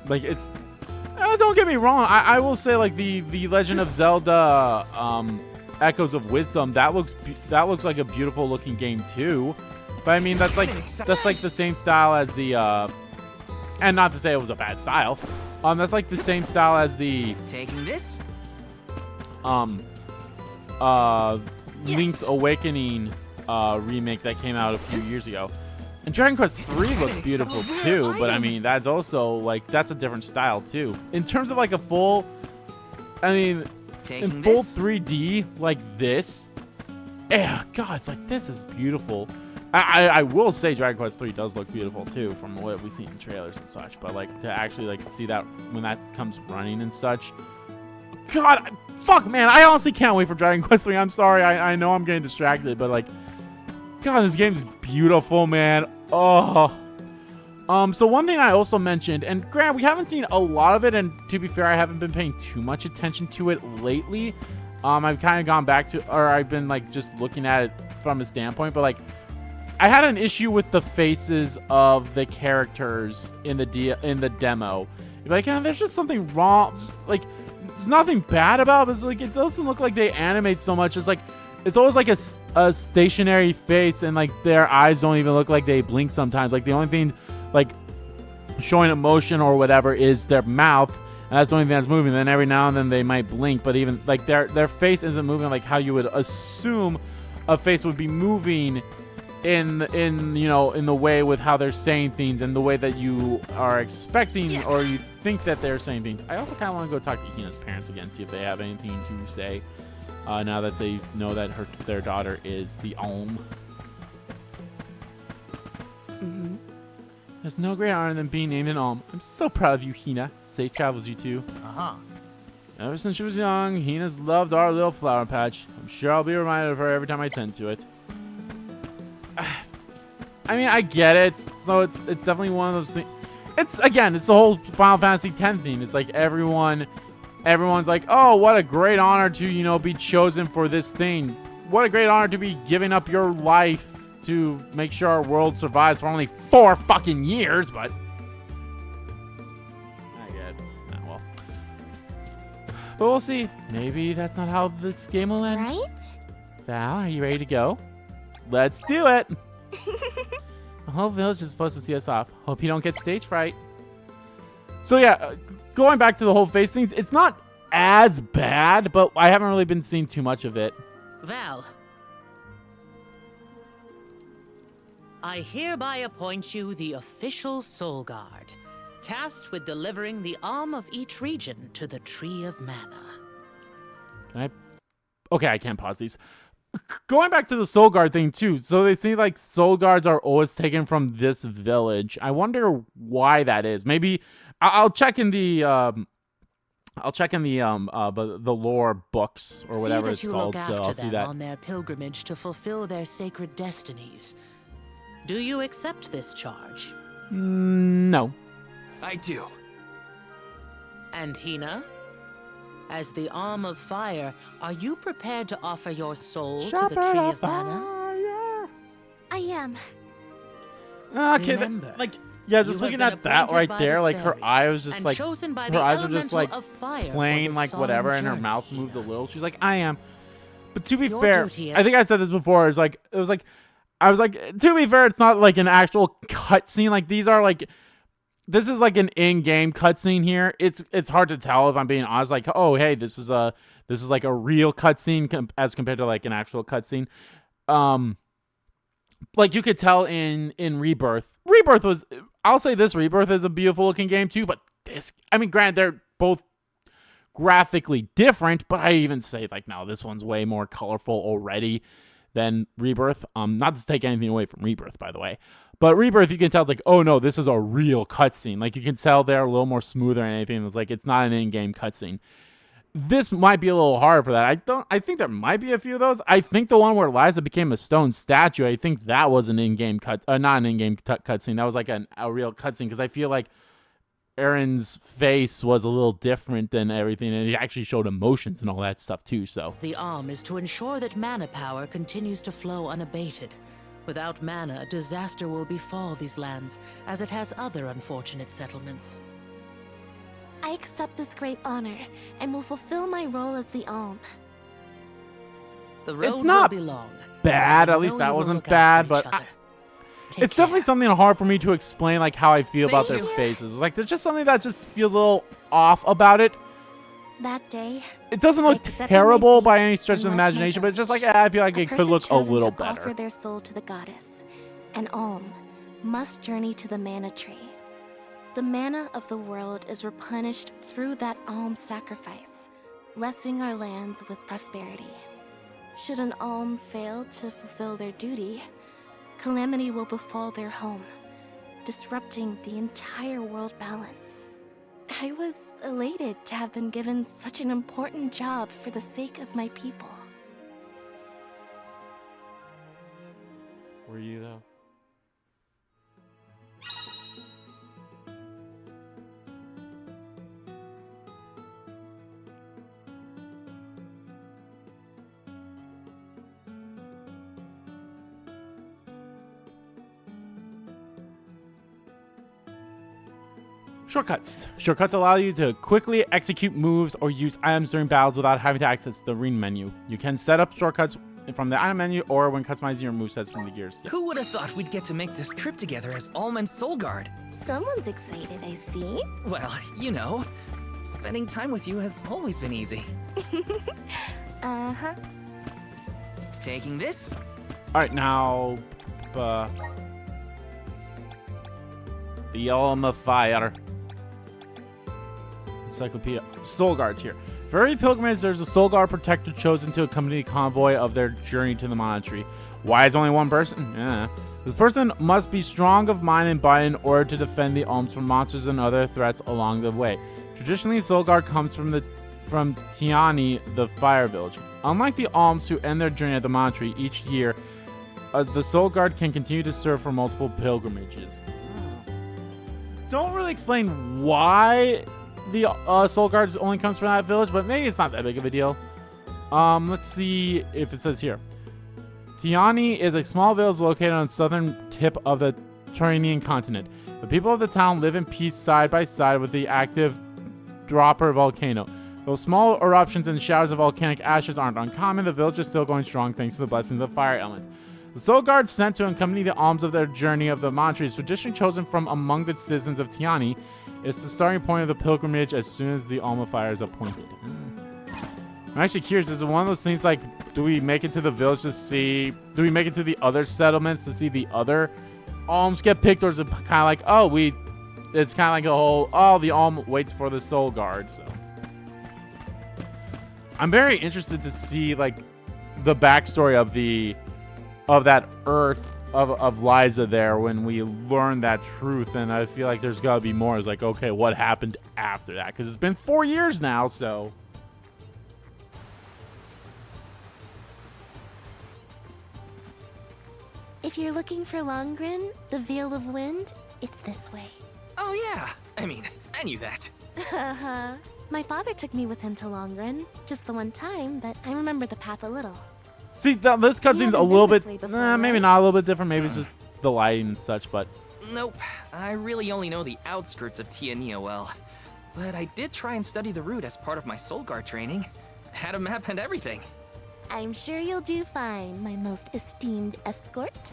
Speaker 3: Like, it's... don't get me wrong. I will say, like, the Legend of Zelda Echoes of Wisdom, that looks like a beautiful looking game too. But I mean, that's like the same style as the and not to say it was a bad style. That's like the same style as the
Speaker 16: taking this
Speaker 3: Link's Awakening remake that came out a few years ago. And Dragon Quest 3 looks beautiful too, but I mean, that's also like, that's a different style too. In terms of like a full, I mean, in full 3D like this, yeah, God, like this is beautiful. I will say Dragon Quest 3 does look beautiful too from what we've seen in trailers and such, but like to actually like see that when that comes running and such, God, fuck, man, I honestly can't wait for Dragon Quest 3. I'm sorry, I know I'm getting distracted, but like, God, this game's beautiful, man. Oh. So one thing I also mentioned, and Grant, we haven't seen a lot of it, and to be fair, I haven't been paying too much attention to it lately. I've kind of gone back to, or I've been like just looking at it from a standpoint, but like, I had an issue with the faces of the characters in the demo. You're like, there's just something wrong. Just, like, there's nothing bad about it. It's like, it doesn't look like they animate so much. It's like, it's always like a stationary face, and like their eyes don't even look like they blink sometimes. Like the only thing like showing emotion or whatever is their mouth, and that's the only thing that's moving. Then every now and then they might blink, but even like their face isn't moving like how you would assume a face would be moving in you know, in the way with how they're saying things and the way that you are expecting or you think that they're saying things. I also kind of want to go talk to Hina's parents again, see if they have anything to say. Now that they know that their daughter is the Alm. There's no greater honor than being named an Alm. I'm so proud of you, Hina. Safe travels, you two. Ever since she was young, Hina's loved our little flower patch. I'm sure I'll be reminded of her every time I tend to it. I mean, I get it. So it's definitely one of those things. It's the whole Final Fantasy X thing. It's like everyone's like, oh, what a great honor to, you know, be chosen for this thing. What a great honor to be giving up your life to make sure our world survives for only 4 fucking years, but I get it. Oh, well. But we'll see. Maybe that's not how this game will end.
Speaker 1: Right?
Speaker 3: Val, are you ready to go? Let's do it. The whole village is supposed to see us off. Hope you don't get stage fright. So yeah, going back to the whole face thing, it's not as bad, but I haven't really been seeing too much of it.
Speaker 20: Val, I hereby appoint you the official Soul Guard, tasked with delivering the Alm of each region to the Tree of Mana.
Speaker 3: Can I? Okay, I can't pause these. Going back to the Soul Guard thing too, so they say like Soul Guards are always taken from this village. I wonder why that is. Maybe I'll check in the the lore books or whatever it's called. So I'll see that
Speaker 20: on their pilgrimage to fulfill their sacred destinies. Do you accept this charge?
Speaker 3: No.
Speaker 5: I do.
Speaker 20: And Hina? As the Arm of Fire, are you prepared to offer your soul to the Tree of Mana?
Speaker 1: I am.
Speaker 3: Okay,
Speaker 20: Remember,
Speaker 3: like, yeah, just
Speaker 20: you
Speaker 3: looking
Speaker 20: have
Speaker 3: at
Speaker 20: been
Speaker 3: that
Speaker 20: appointed
Speaker 3: right
Speaker 20: by
Speaker 3: there,
Speaker 20: the
Speaker 3: like her
Speaker 20: fairy
Speaker 3: eye was just
Speaker 20: and
Speaker 3: like,
Speaker 20: chosen by
Speaker 3: her
Speaker 20: the
Speaker 3: eyes were just
Speaker 20: elemental
Speaker 3: like
Speaker 20: of fire for
Speaker 3: playing
Speaker 20: the
Speaker 3: like
Speaker 20: solemn
Speaker 3: whatever, and her
Speaker 20: journey,
Speaker 3: mouth moved a little. She's like, I am. But to be
Speaker 20: Your
Speaker 3: fair,
Speaker 20: duty
Speaker 3: I think I said this before. I was like, I was like, to be fair, it's not like an actual cutscene. Like these are like, this is like an in-game cutscene here. It's hard to tell if I'm being honest. Like, oh hey, this is like a real cutscene as compared to like an actual cutscene. Like you could tell in Rebirth. Rebirth was, I'll say this, Rebirth is a beautiful looking game too. But this, I mean, granted, they're both graphically different, but I even say like, no, this one's way more colorful already than Rebirth. Not to take anything away from Rebirth, by the way, but Rebirth, you can tell it's like, oh no, this is a real cutscene. Like you can tell they're a little more smoother and anything. It's like, it's not an in-game cutscene. This might be a little hard for that. I think there might be a few of those. I think the one where Liza became a stone statue, I think that was an in-game not an in-game cutscene. That was like a real cutscene, because I feel like Aaron's face was a little different than everything, and he actually showed emotions and all that stuff too. So
Speaker 20: The Alm is to ensure that mana power continues to flow unabated. Without mana, disaster will befall these lands, as it has other unfortunate settlements.
Speaker 1: I accept this great honor and will fulfill my role as the Alm.
Speaker 20: The road
Speaker 3: it's not
Speaker 20: will be long.
Speaker 3: bad.
Speaker 20: I
Speaker 3: At least
Speaker 20: know
Speaker 3: that
Speaker 20: you will
Speaker 3: wasn't
Speaker 20: look out
Speaker 3: bad,
Speaker 20: for each
Speaker 3: but
Speaker 20: other.
Speaker 3: it's definitely something hard for me to explain, like how I feel about their
Speaker 1: Thank you.
Speaker 3: faces. Like there's just something that just feels a little off about it.
Speaker 1: That day,
Speaker 3: It doesn't
Speaker 1: I
Speaker 3: look
Speaker 1: accepted my
Speaker 3: terrible by
Speaker 1: fate
Speaker 3: any stretch of
Speaker 1: and
Speaker 3: the
Speaker 1: left my
Speaker 3: imagination, but it's just like
Speaker 1: village.
Speaker 3: I feel like
Speaker 1: A
Speaker 3: it could
Speaker 1: person
Speaker 3: look a
Speaker 1: chosen
Speaker 3: little
Speaker 1: to
Speaker 3: better.
Speaker 1: offer their soul to the goddess. An Alm must journey to the mana tree. The mana of the world is replenished through that Alm sacrifice, blessing our lands with prosperity. Should an Alm fail to fulfill their duty, calamity will befall their home, disrupting the entire world balance. I was elated to have been given such an important job for the sake of my people.
Speaker 3: Were you though? Shortcuts. Shortcuts allow you to quickly execute moves or use items during battles without having to access the arena menu. You can set up shortcuts from the item menu or when customizing your movesets from the gears. Yes.
Speaker 16: Who would have thought we'd get to make this trip together as Alm and Soulguard?
Speaker 1: Someone's excited, I see.
Speaker 16: Well, you know, spending time with you has always been easy.
Speaker 1: Uh-huh.
Speaker 16: Taking this?
Speaker 3: All right, now, the Alm of Fire. Encyclopedia. Soul Guards here. For every pilgrimage, there's a Soul Guard protector chosen to accompany the convoy of their journey to the monastery. Why is only one person? This person must be strong of mind and body in order to defend the Alms from monsters and other threats along the way. Traditionally, Soul Guard comes from Tiani, the fire village. Unlike the Alms who end their journey at the monastery each year, the Soul Guard can continue to serve for multiple pilgrimages. Don't really explain why the Soul Guards only comes from that village, but maybe it's not that big of a deal. Let's see if it says here. Tiani is a small village located on the southern tip of the Turanian continent. The people of the town live in peace side by side with the active Dropper volcano. Though small eruptions and showers of volcanic ashes aren't uncommon, the village is still going strong thanks to the blessings of the fire element. The Soul Guard sent to accompany the Alms of their journey of the monastery is traditionally chosen from among the citizens of Tiani. It's the starting point of the pilgrimage as soon as the Alm of Fire is appointed. I'm actually curious, is it one of those things like, do we make it to the village to see, do we make it to the other settlements to see the other Alms get picked, or is it kind of like, oh, it's kind of like a whole, oh, the Alm waits for the Soul Guard, so. I'm very interested to see, like, the backstory of that Earth of Liza there when we learn that truth, and I feel like there's gotta be more. It's like, okay, what happened after that? Because it's been 4 years now, so.
Speaker 1: If you're looking for Longren, the Veil of Wind, it's this way.
Speaker 16: Oh yeah, I mean, I knew that.
Speaker 1: Haha. My father took me with him to Longren, just the one time, but I remember the path a little.
Speaker 3: See, this cutscene's a
Speaker 1: haven't
Speaker 3: little
Speaker 1: been
Speaker 3: bit,
Speaker 1: this way before,
Speaker 3: maybe
Speaker 1: right?
Speaker 3: not a little bit different. Maybe it's just the lighting and such, but.
Speaker 16: Nope, I really only know the outskirts of Tiania well. But I did try and study the route as part of my Soul Guard training. Had a map and everything.
Speaker 1: I'm sure you'll do fine, my most esteemed escort.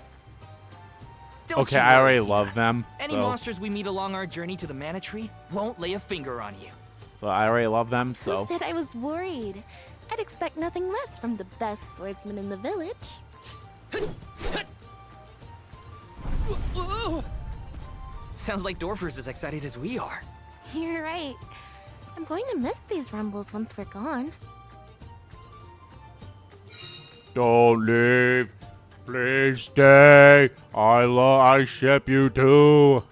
Speaker 16: Don't
Speaker 3: Okay,
Speaker 16: you
Speaker 3: I already
Speaker 16: worry,
Speaker 3: love
Speaker 16: Hina.
Speaker 3: them.
Speaker 16: Any
Speaker 3: so.
Speaker 16: monsters we meet along our journey to the Mana Tree won't lay a finger on you.
Speaker 3: So I already love them, so.
Speaker 1: Who said I was worried? I'd expect nothing less from the best swordsman in the village.
Speaker 16: Sounds like Dorfer's as excited as we are.
Speaker 1: You're right. I'm going to miss these rumbles once we're gone.
Speaker 3: Don't leave. Please stay. I ship you too.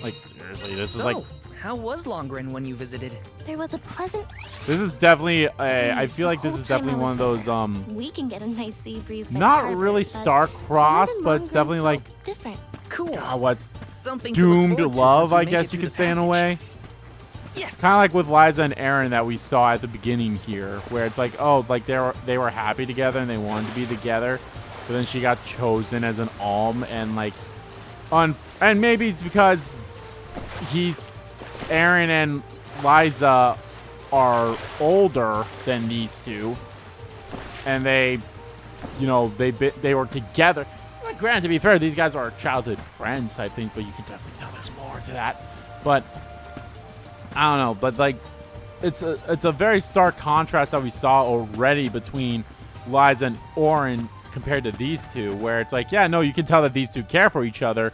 Speaker 3: Like, seriously, this is like.
Speaker 16: How was Longren when you visited?
Speaker 1: There was a pleasant.
Speaker 3: This is definitely I
Speaker 1: breeze
Speaker 3: feel like
Speaker 1: the
Speaker 3: this
Speaker 1: whole
Speaker 3: is
Speaker 1: time
Speaker 3: definitely
Speaker 1: I
Speaker 3: one of
Speaker 1: was
Speaker 3: those
Speaker 1: there. We can get a nice sea breeze. By the
Speaker 3: not
Speaker 1: harbor,
Speaker 3: really
Speaker 1: but
Speaker 3: star-crossed,
Speaker 1: the
Speaker 3: but it's
Speaker 1: Longren
Speaker 3: definitely like
Speaker 1: felt different.
Speaker 16: Cool.
Speaker 3: God, what's
Speaker 16: something to look
Speaker 3: doomed
Speaker 16: forward to
Speaker 3: love,
Speaker 16: once we
Speaker 3: I
Speaker 16: make
Speaker 3: guess
Speaker 16: it
Speaker 3: you
Speaker 16: through
Speaker 3: could
Speaker 16: the
Speaker 3: say in a
Speaker 16: passage.
Speaker 3: way.
Speaker 16: Yes.
Speaker 3: Kind of like with Liza and Aaron that we saw at the beginning here, where it's like, oh, like they were happy together and they wanted to be together, but then she got chosen as an alm, and like, and maybe it's because Aaron and Liza are older than these two, and they, you know, they were together. Like, granted, to be fair, these guys are childhood friends type things, but you can definitely tell there's more to that. But I don't know, but like it's a very stark contrast that we saw already between Liza and Orin compared to these two, where it's like, yeah, no, you can tell that these two care for each other.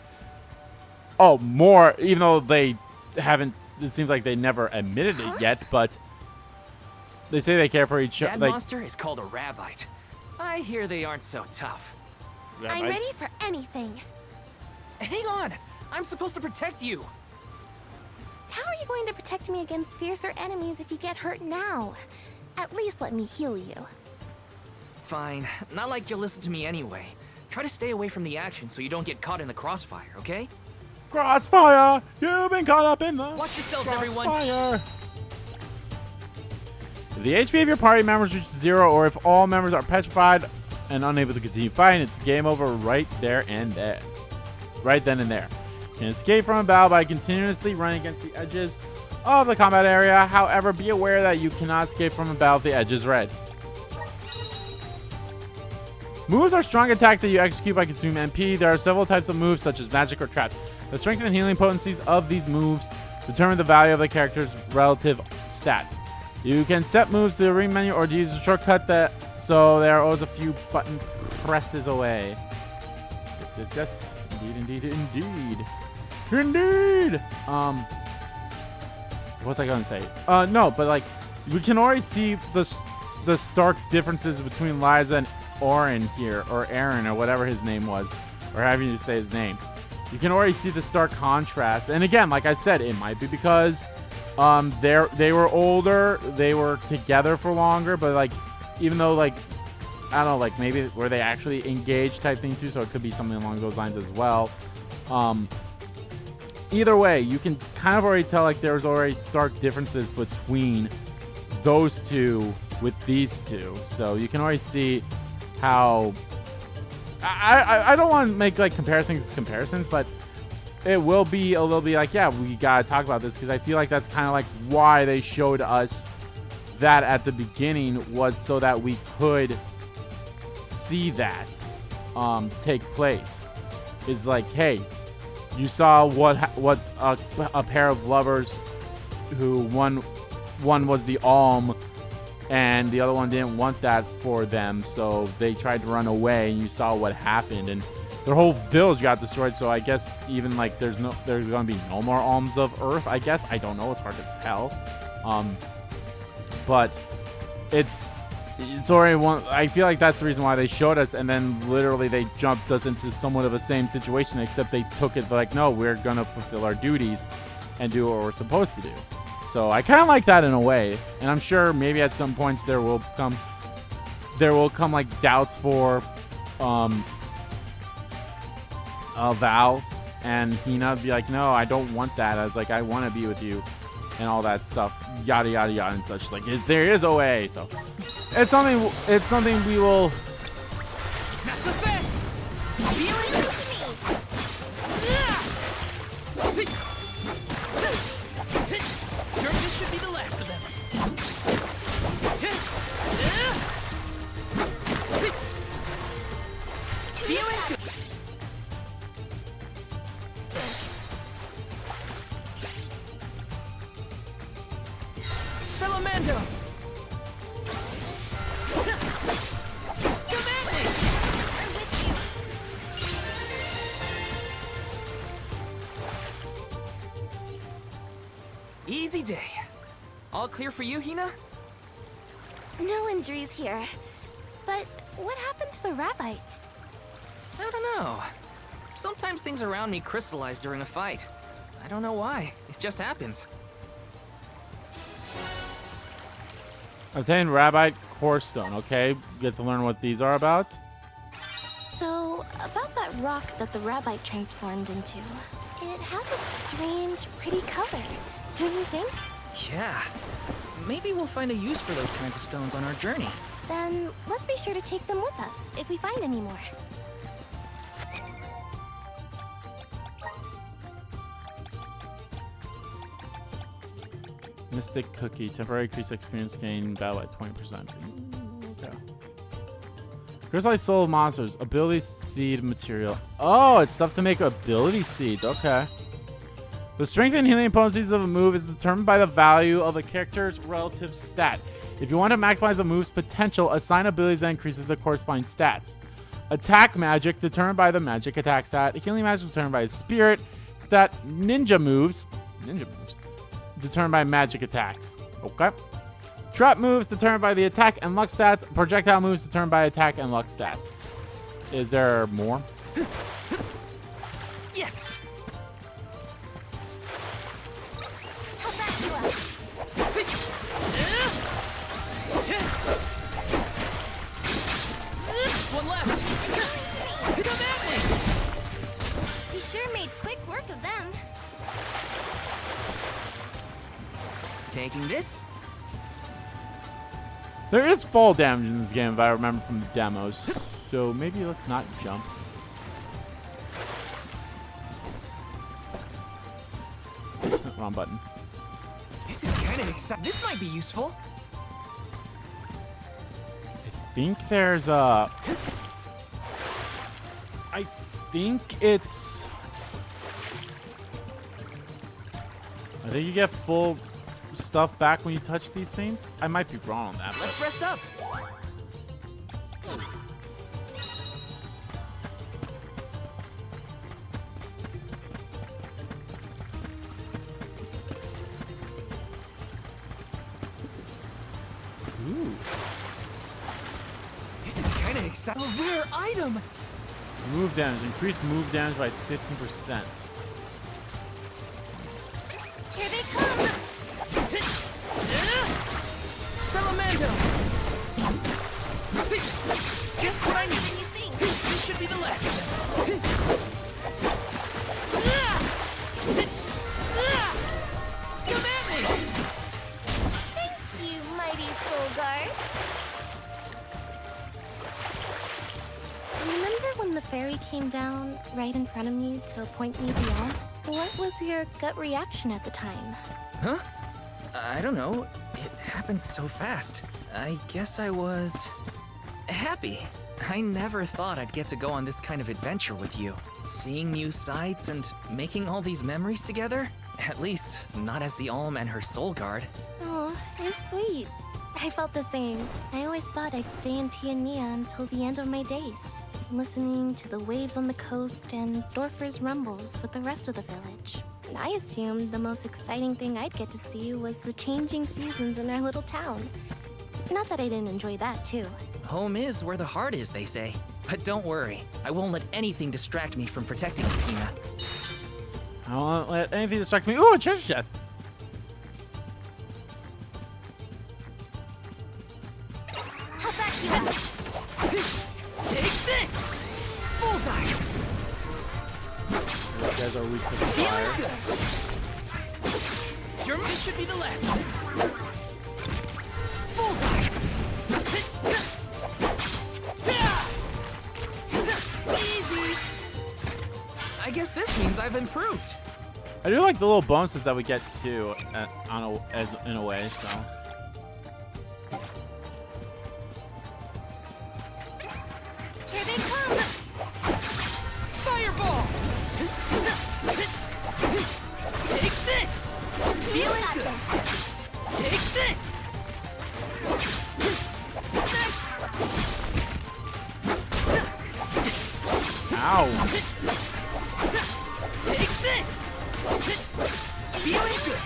Speaker 3: Oh, more, even though they haven't, it seems like they never admitted it yet, but they say they care for each other.
Speaker 16: That
Speaker 3: Like,
Speaker 16: monster is called a rabbite. I hear they aren't so tough.
Speaker 15: I'm ready for anything.
Speaker 16: Hang on, I'm supposed to protect you.
Speaker 1: How are you going to protect me against fiercer enemies if you get hurt now? At least let me heal you.
Speaker 16: Fine, not like you'll listen to me anyway. Try to stay away from the action so you don't get caught in the crossfire, okay?
Speaker 3: Crossfire! You've been caught up in the
Speaker 16: Watch yourselves, everyone!
Speaker 3: crossfire. If the HP of your party members reaches 0, or if all members are petrified and unable to continue fighting, it's game over right there and there. Right then and there. You can escape from a battle by continuously running against the edges of the combat area. However, be aware that you cannot escape from a battle if the edge is red. Moves are strong attacks that you execute by consuming MP. There are several types of moves, such as magic or traps. The strength and healing potencies of these moves determine the value of the character's relative stats. You can set moves to the ring menu or use a shortcut so there are always a few button presses away. Yes, indeed. What's I gonna say? No, but like, we can already see the stark differences between Liza and Orin here, or Aaron, or whatever his name was, or having to say his name. You can already see the stark contrast. And again, like I said, it might be because they were older, they were together for longer, but like, even though like, I don't know, like maybe were they actually engaged type thing too, so it could be something along those lines as well. Either way, you can kind of already tell like there's already stark differences between those two with these two. So you can already see how I don't want to make like comparisons, but it will be a little bit like, yeah, we gotta talk about this, because I feel like that's kind of like why they showed us that at the beginning, was so that we could see that take place. Is like, hey, you saw what a pair of lovers who one was the alm and the other one didn't want that for them, so they tried to run away, and you saw what happened, and their whole village got destroyed. So I guess even like there's gonna be no more alms of Earth, I guess. I don't know, it's hard to tell. But it's already one. I feel like that's the reason why they showed us, and then literally they jumped us into somewhat of the same situation, except they took it like, no, we're gonna fulfill our duties and do what we're supposed to do. So I kind of like that in a way, and I'm sure maybe at some points there will come like doubts for Val and Hina be like, no, I don't want that. I was like, I want to be with you, and all that stuff, yada yada yada and such. Like, there is a way, so it's something we will.
Speaker 16: Not so fast. Feeling? This should be the last of them. Feeling good. Salamando. Easy day. All clear for you, Hina?
Speaker 1: No injuries here. But what happened to the rabbite?
Speaker 16: I don't know. Sometimes things around me crystallize during a fight. I don't know why. It just happens.
Speaker 3: Obtain Rabbite Core Stone. Okay, get to learn what these are about.
Speaker 1: So, about that rock that the rabbite transformed into. It has a strange, pretty color, don't you think?
Speaker 16: Yeah. Maybe we'll find a use for those kinds of stones on our journey.
Speaker 1: Then, let's be sure to take them with us, if we find any more.
Speaker 3: Mystic Cookie. Temporary increase experience gain battle at 20%. Okay. Crystallized Soul of Monsters. Ability Seed material. Oh, it's stuff to make ability seeds. Okay. The strength and healing potencies of a move is determined by the value of a character's relative stat. If you want to maximize a move's potential, assign abilities that increases the corresponding stats. Attack magic determined by the magic attack stat. Healing magic determined by spirit stat. Ninja moves determined by magic attacks. Okay. Trap moves determined by the attack and luck stats. Projectile moves determined by attack and luck stats. Is there more?
Speaker 8: Yes.
Speaker 16: One left. Come at me.
Speaker 15: He sure made quick work of them.
Speaker 16: Taking this.
Speaker 3: There is fall damage in this game, if I remember from the demos. So maybe let's not jump. Wrong button.
Speaker 16: This is kind of exciting. This might be useful.
Speaker 3: I think there's a... I think it's... I think you get full stuff back when you touch these things. I might be wrong on that.
Speaker 16: Let's rest up.
Speaker 3: Ooh.
Speaker 16: This is kind of exciting. A rare item.
Speaker 3: Move damage. Increase move damage by 15%.
Speaker 15: Here they come!
Speaker 16: Salamando! Just what I need. This should be the last of them. Come at me!
Speaker 15: Thank you, mighty Soul Guard.
Speaker 1: Remember when the fairy came down right in front of me to appoint me the Alm? What was your gut reaction at the time?
Speaker 16: Huh? I don't know. It happened so fast. I guess I was... happy. I never thought I'd get to go on this kind of adventure with you. Seeing new sights and making all these memories together? At least, not as the Alm and her soul guard.
Speaker 1: Oh, you're sweet. I felt the same. I always thought I'd stay in Tiania until the end of my days, listening to the waves on the coast and Dorfer's rumbles with the rest of the village. I assumed the most exciting thing I'd get to see was the changing seasons in our little town. Not that I didn't enjoy that, too.
Speaker 16: Home is where the heart is, they say. But don't worry, I won't let anything distract me from protecting you, Hina.
Speaker 3: I won't let anything distract me. Ooh, a treasure chest.
Speaker 15: I'll back you up.
Speaker 8: Take this! Bullseye!
Speaker 3: These guys are weak to the
Speaker 8: Feeling
Speaker 3: fire.
Speaker 8: good. Germany should be the last of them. Bullseye! Easy!
Speaker 16: I guess this means I've improved.
Speaker 3: I do like the little bonuses that we get too, in a way. So.
Speaker 15: Here they come!
Speaker 8: Fireball! Take this! Feeling good! Take this! Next!
Speaker 3: Ow!
Speaker 8: Take this! Feeling good!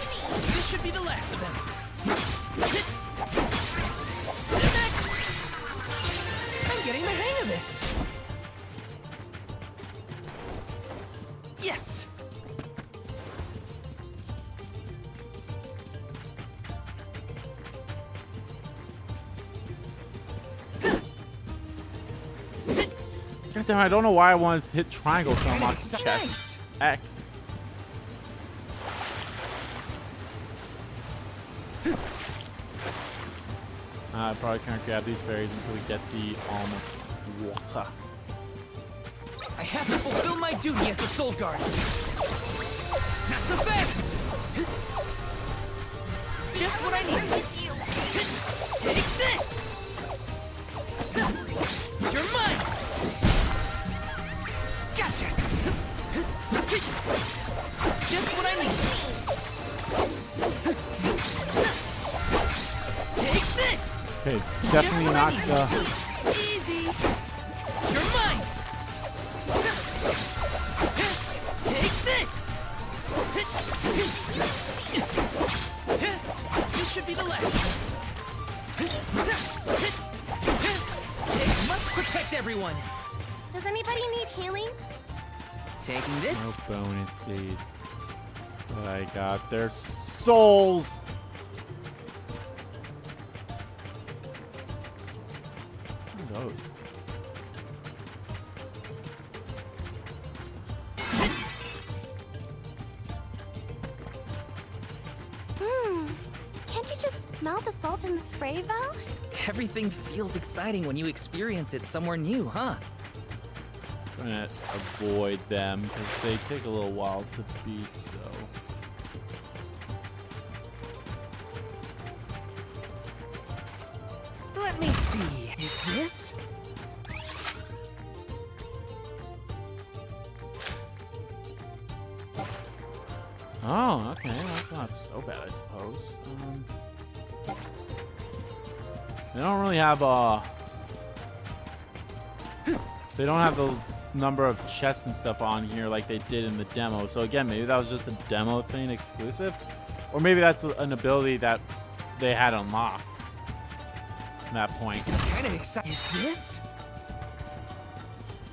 Speaker 8: This should be the last of them. Next! I'm getting the hang of this! Yes!
Speaker 3: God damn, I don't know why I wanted to hit triangle to unlock the chest.
Speaker 16: Nice.
Speaker 3: X. I probably can't grab these fairies until we get the water.
Speaker 8: I have to fulfill my duty as the Soul Guard. Not so fast! Just what I need. Take this! You're mine! Gotcha! Just what I need. Take this!
Speaker 3: Okay, definitely not
Speaker 8: Easy! You're mine! Take this! This should be the last. Must protect everyone.
Speaker 15: Does anybody need healing?
Speaker 8: Taking this.
Speaker 3: No bonuses. But I got their souls. What are those?
Speaker 1: Can't you just smell the salt in the spray, Val?
Speaker 16: Everything feels exciting when you experience it somewhere new, huh?
Speaker 3: Trying to avoid them because they take a little while to beat, so.
Speaker 8: Let me see. Is this?
Speaker 3: Oh, okay. That's not so bad, I suppose. They don't really have they don't have the number of chests and stuff on here like they did in the demo. So again, maybe that was just a demo thing exclusive, or maybe that's an ability that they had unlocked at that point.
Speaker 8: This is kind of exciting. Is this?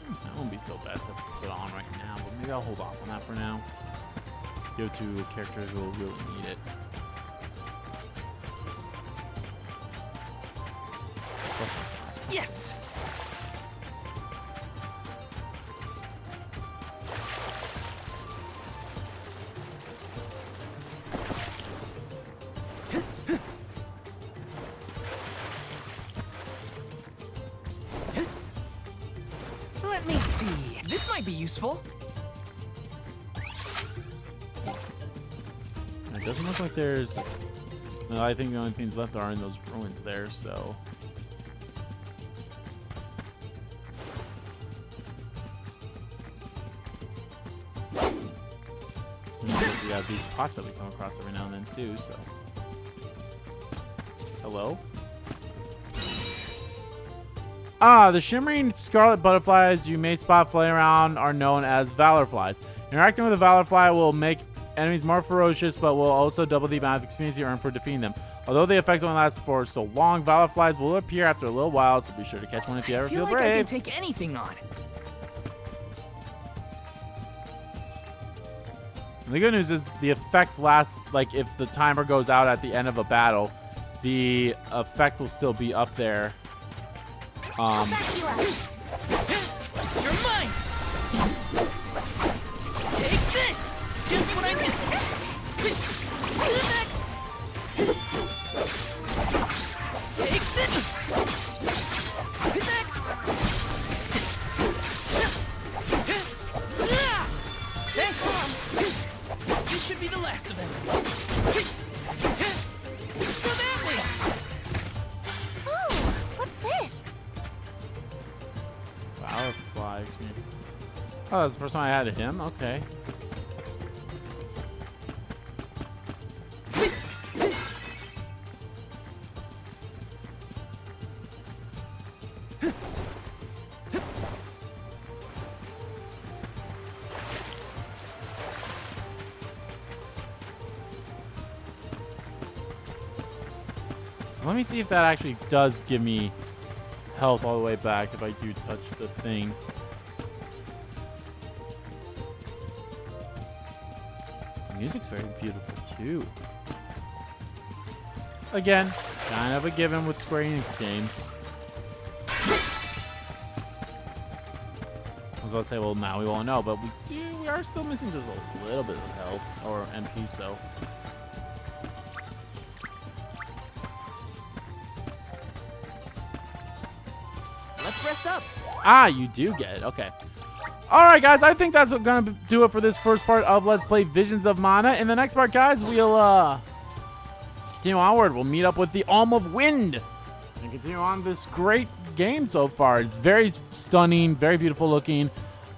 Speaker 3: That won't be so bad to put on right now, but maybe I'll hold off on that for now. Go to characters who will really need it.
Speaker 8: Yes. Let me see. This might be useful.
Speaker 3: It doesn't look like there's. No, I think the only things left are in those ruins there, so. We have these pots that we come across every now and then too, so. Hello? Ah, the shimmering scarlet butterflies you may spot flying around are known as valor flies. Interacting with a valor fly will make enemies more ferocious, but will also double the amount of experience you earn for defeating them. Although the effects only last for so long, valor flies will appear after a little while, so be sure to catch one if you ever feel
Speaker 8: like
Speaker 3: brave.
Speaker 8: I can take anything on.
Speaker 3: And the good news is the effect lasts, like if the timer goes out at the end of a battle, the effect will still be up there.
Speaker 8: You're mine. Take this. Just what I need. Next. Take this. Next. Thanks. This should be the last of them. Go that way.
Speaker 1: Oh, what's this?
Speaker 3: Valor fly experience. Oh, that's the first time I added him? Okay. Let me see if that actually does give me health all the way back if I do touch the thing. The music's very beautiful too. Again, kind of a given with Square Enix games. about to say, well, now we won't know, but we are still missing just a little bit of health or MP, so.
Speaker 16: Let's rest up.
Speaker 3: Ah, you do get it. Okay. All right, guys. I think that's going to do it for this first part of Let's Play Visions of Mana. In the next part, guys, we'll continue onward. We'll meet up with the Alm of Wind and continue on this great game so far. It's very stunning, very beautiful looking.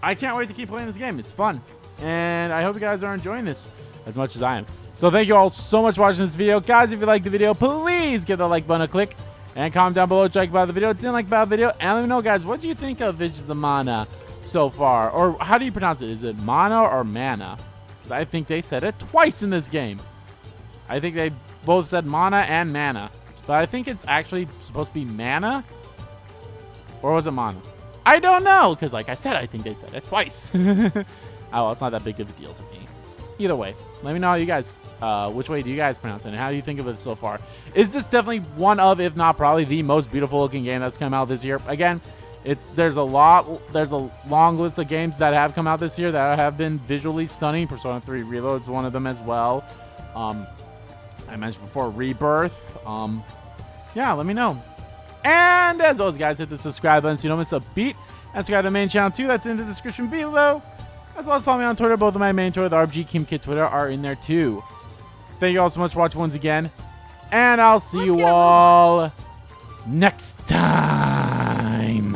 Speaker 3: I can't wait to keep playing this game. It's fun. And I hope you guys are enjoying this as much as I am. So thank you all so much for watching this video. Guys, if you liked the video, please give the like button a click. And comment down below what you like about the video, didn't like about the video. And let me know, guys, what do you think of Visions of Mana so far? Or how do you pronounce it? Is it Mana or Mana? Because I think they said it twice in this game. I think they both said Mana and Mana. But I think it's actually supposed to be Mana. Or was it Mana? I don't know. Because like I said, I think they said it twice. Oh, well, it's not that big of a deal to me. Either way, let me know how you guys, which way do you guys pronounce it, and how do you think of it so far? Is this definitely one of, if not probably the most beautiful looking game that's come out this year? Again, there's a long list of games that have come out this year that have been visually stunning. Persona 3 Reload is one of them as well. I mentioned before Rebirth. Yeah, let me know. And as always, guys, hit the subscribe button so you don't miss a beat. And subscribe to the main channel too. That's in the description below. As well as follow me on Twitter. Both of my main Twitter, the RBG Kim Kid Twitter, are in there too. Thank you all so much for watching once again. And I'll see you all next time.